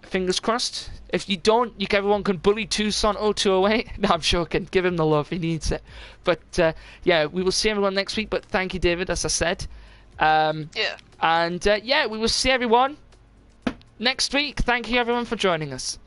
Fingers crossed. If you don't, everyone can bully Tucson 0208. No, I'm joking. Give him the love. He needs it. But yeah, we will see everyone next week. But thank you, David, as I said. Yeah. And yeah, we will see everyone next week. Thank you, everyone, for joining us.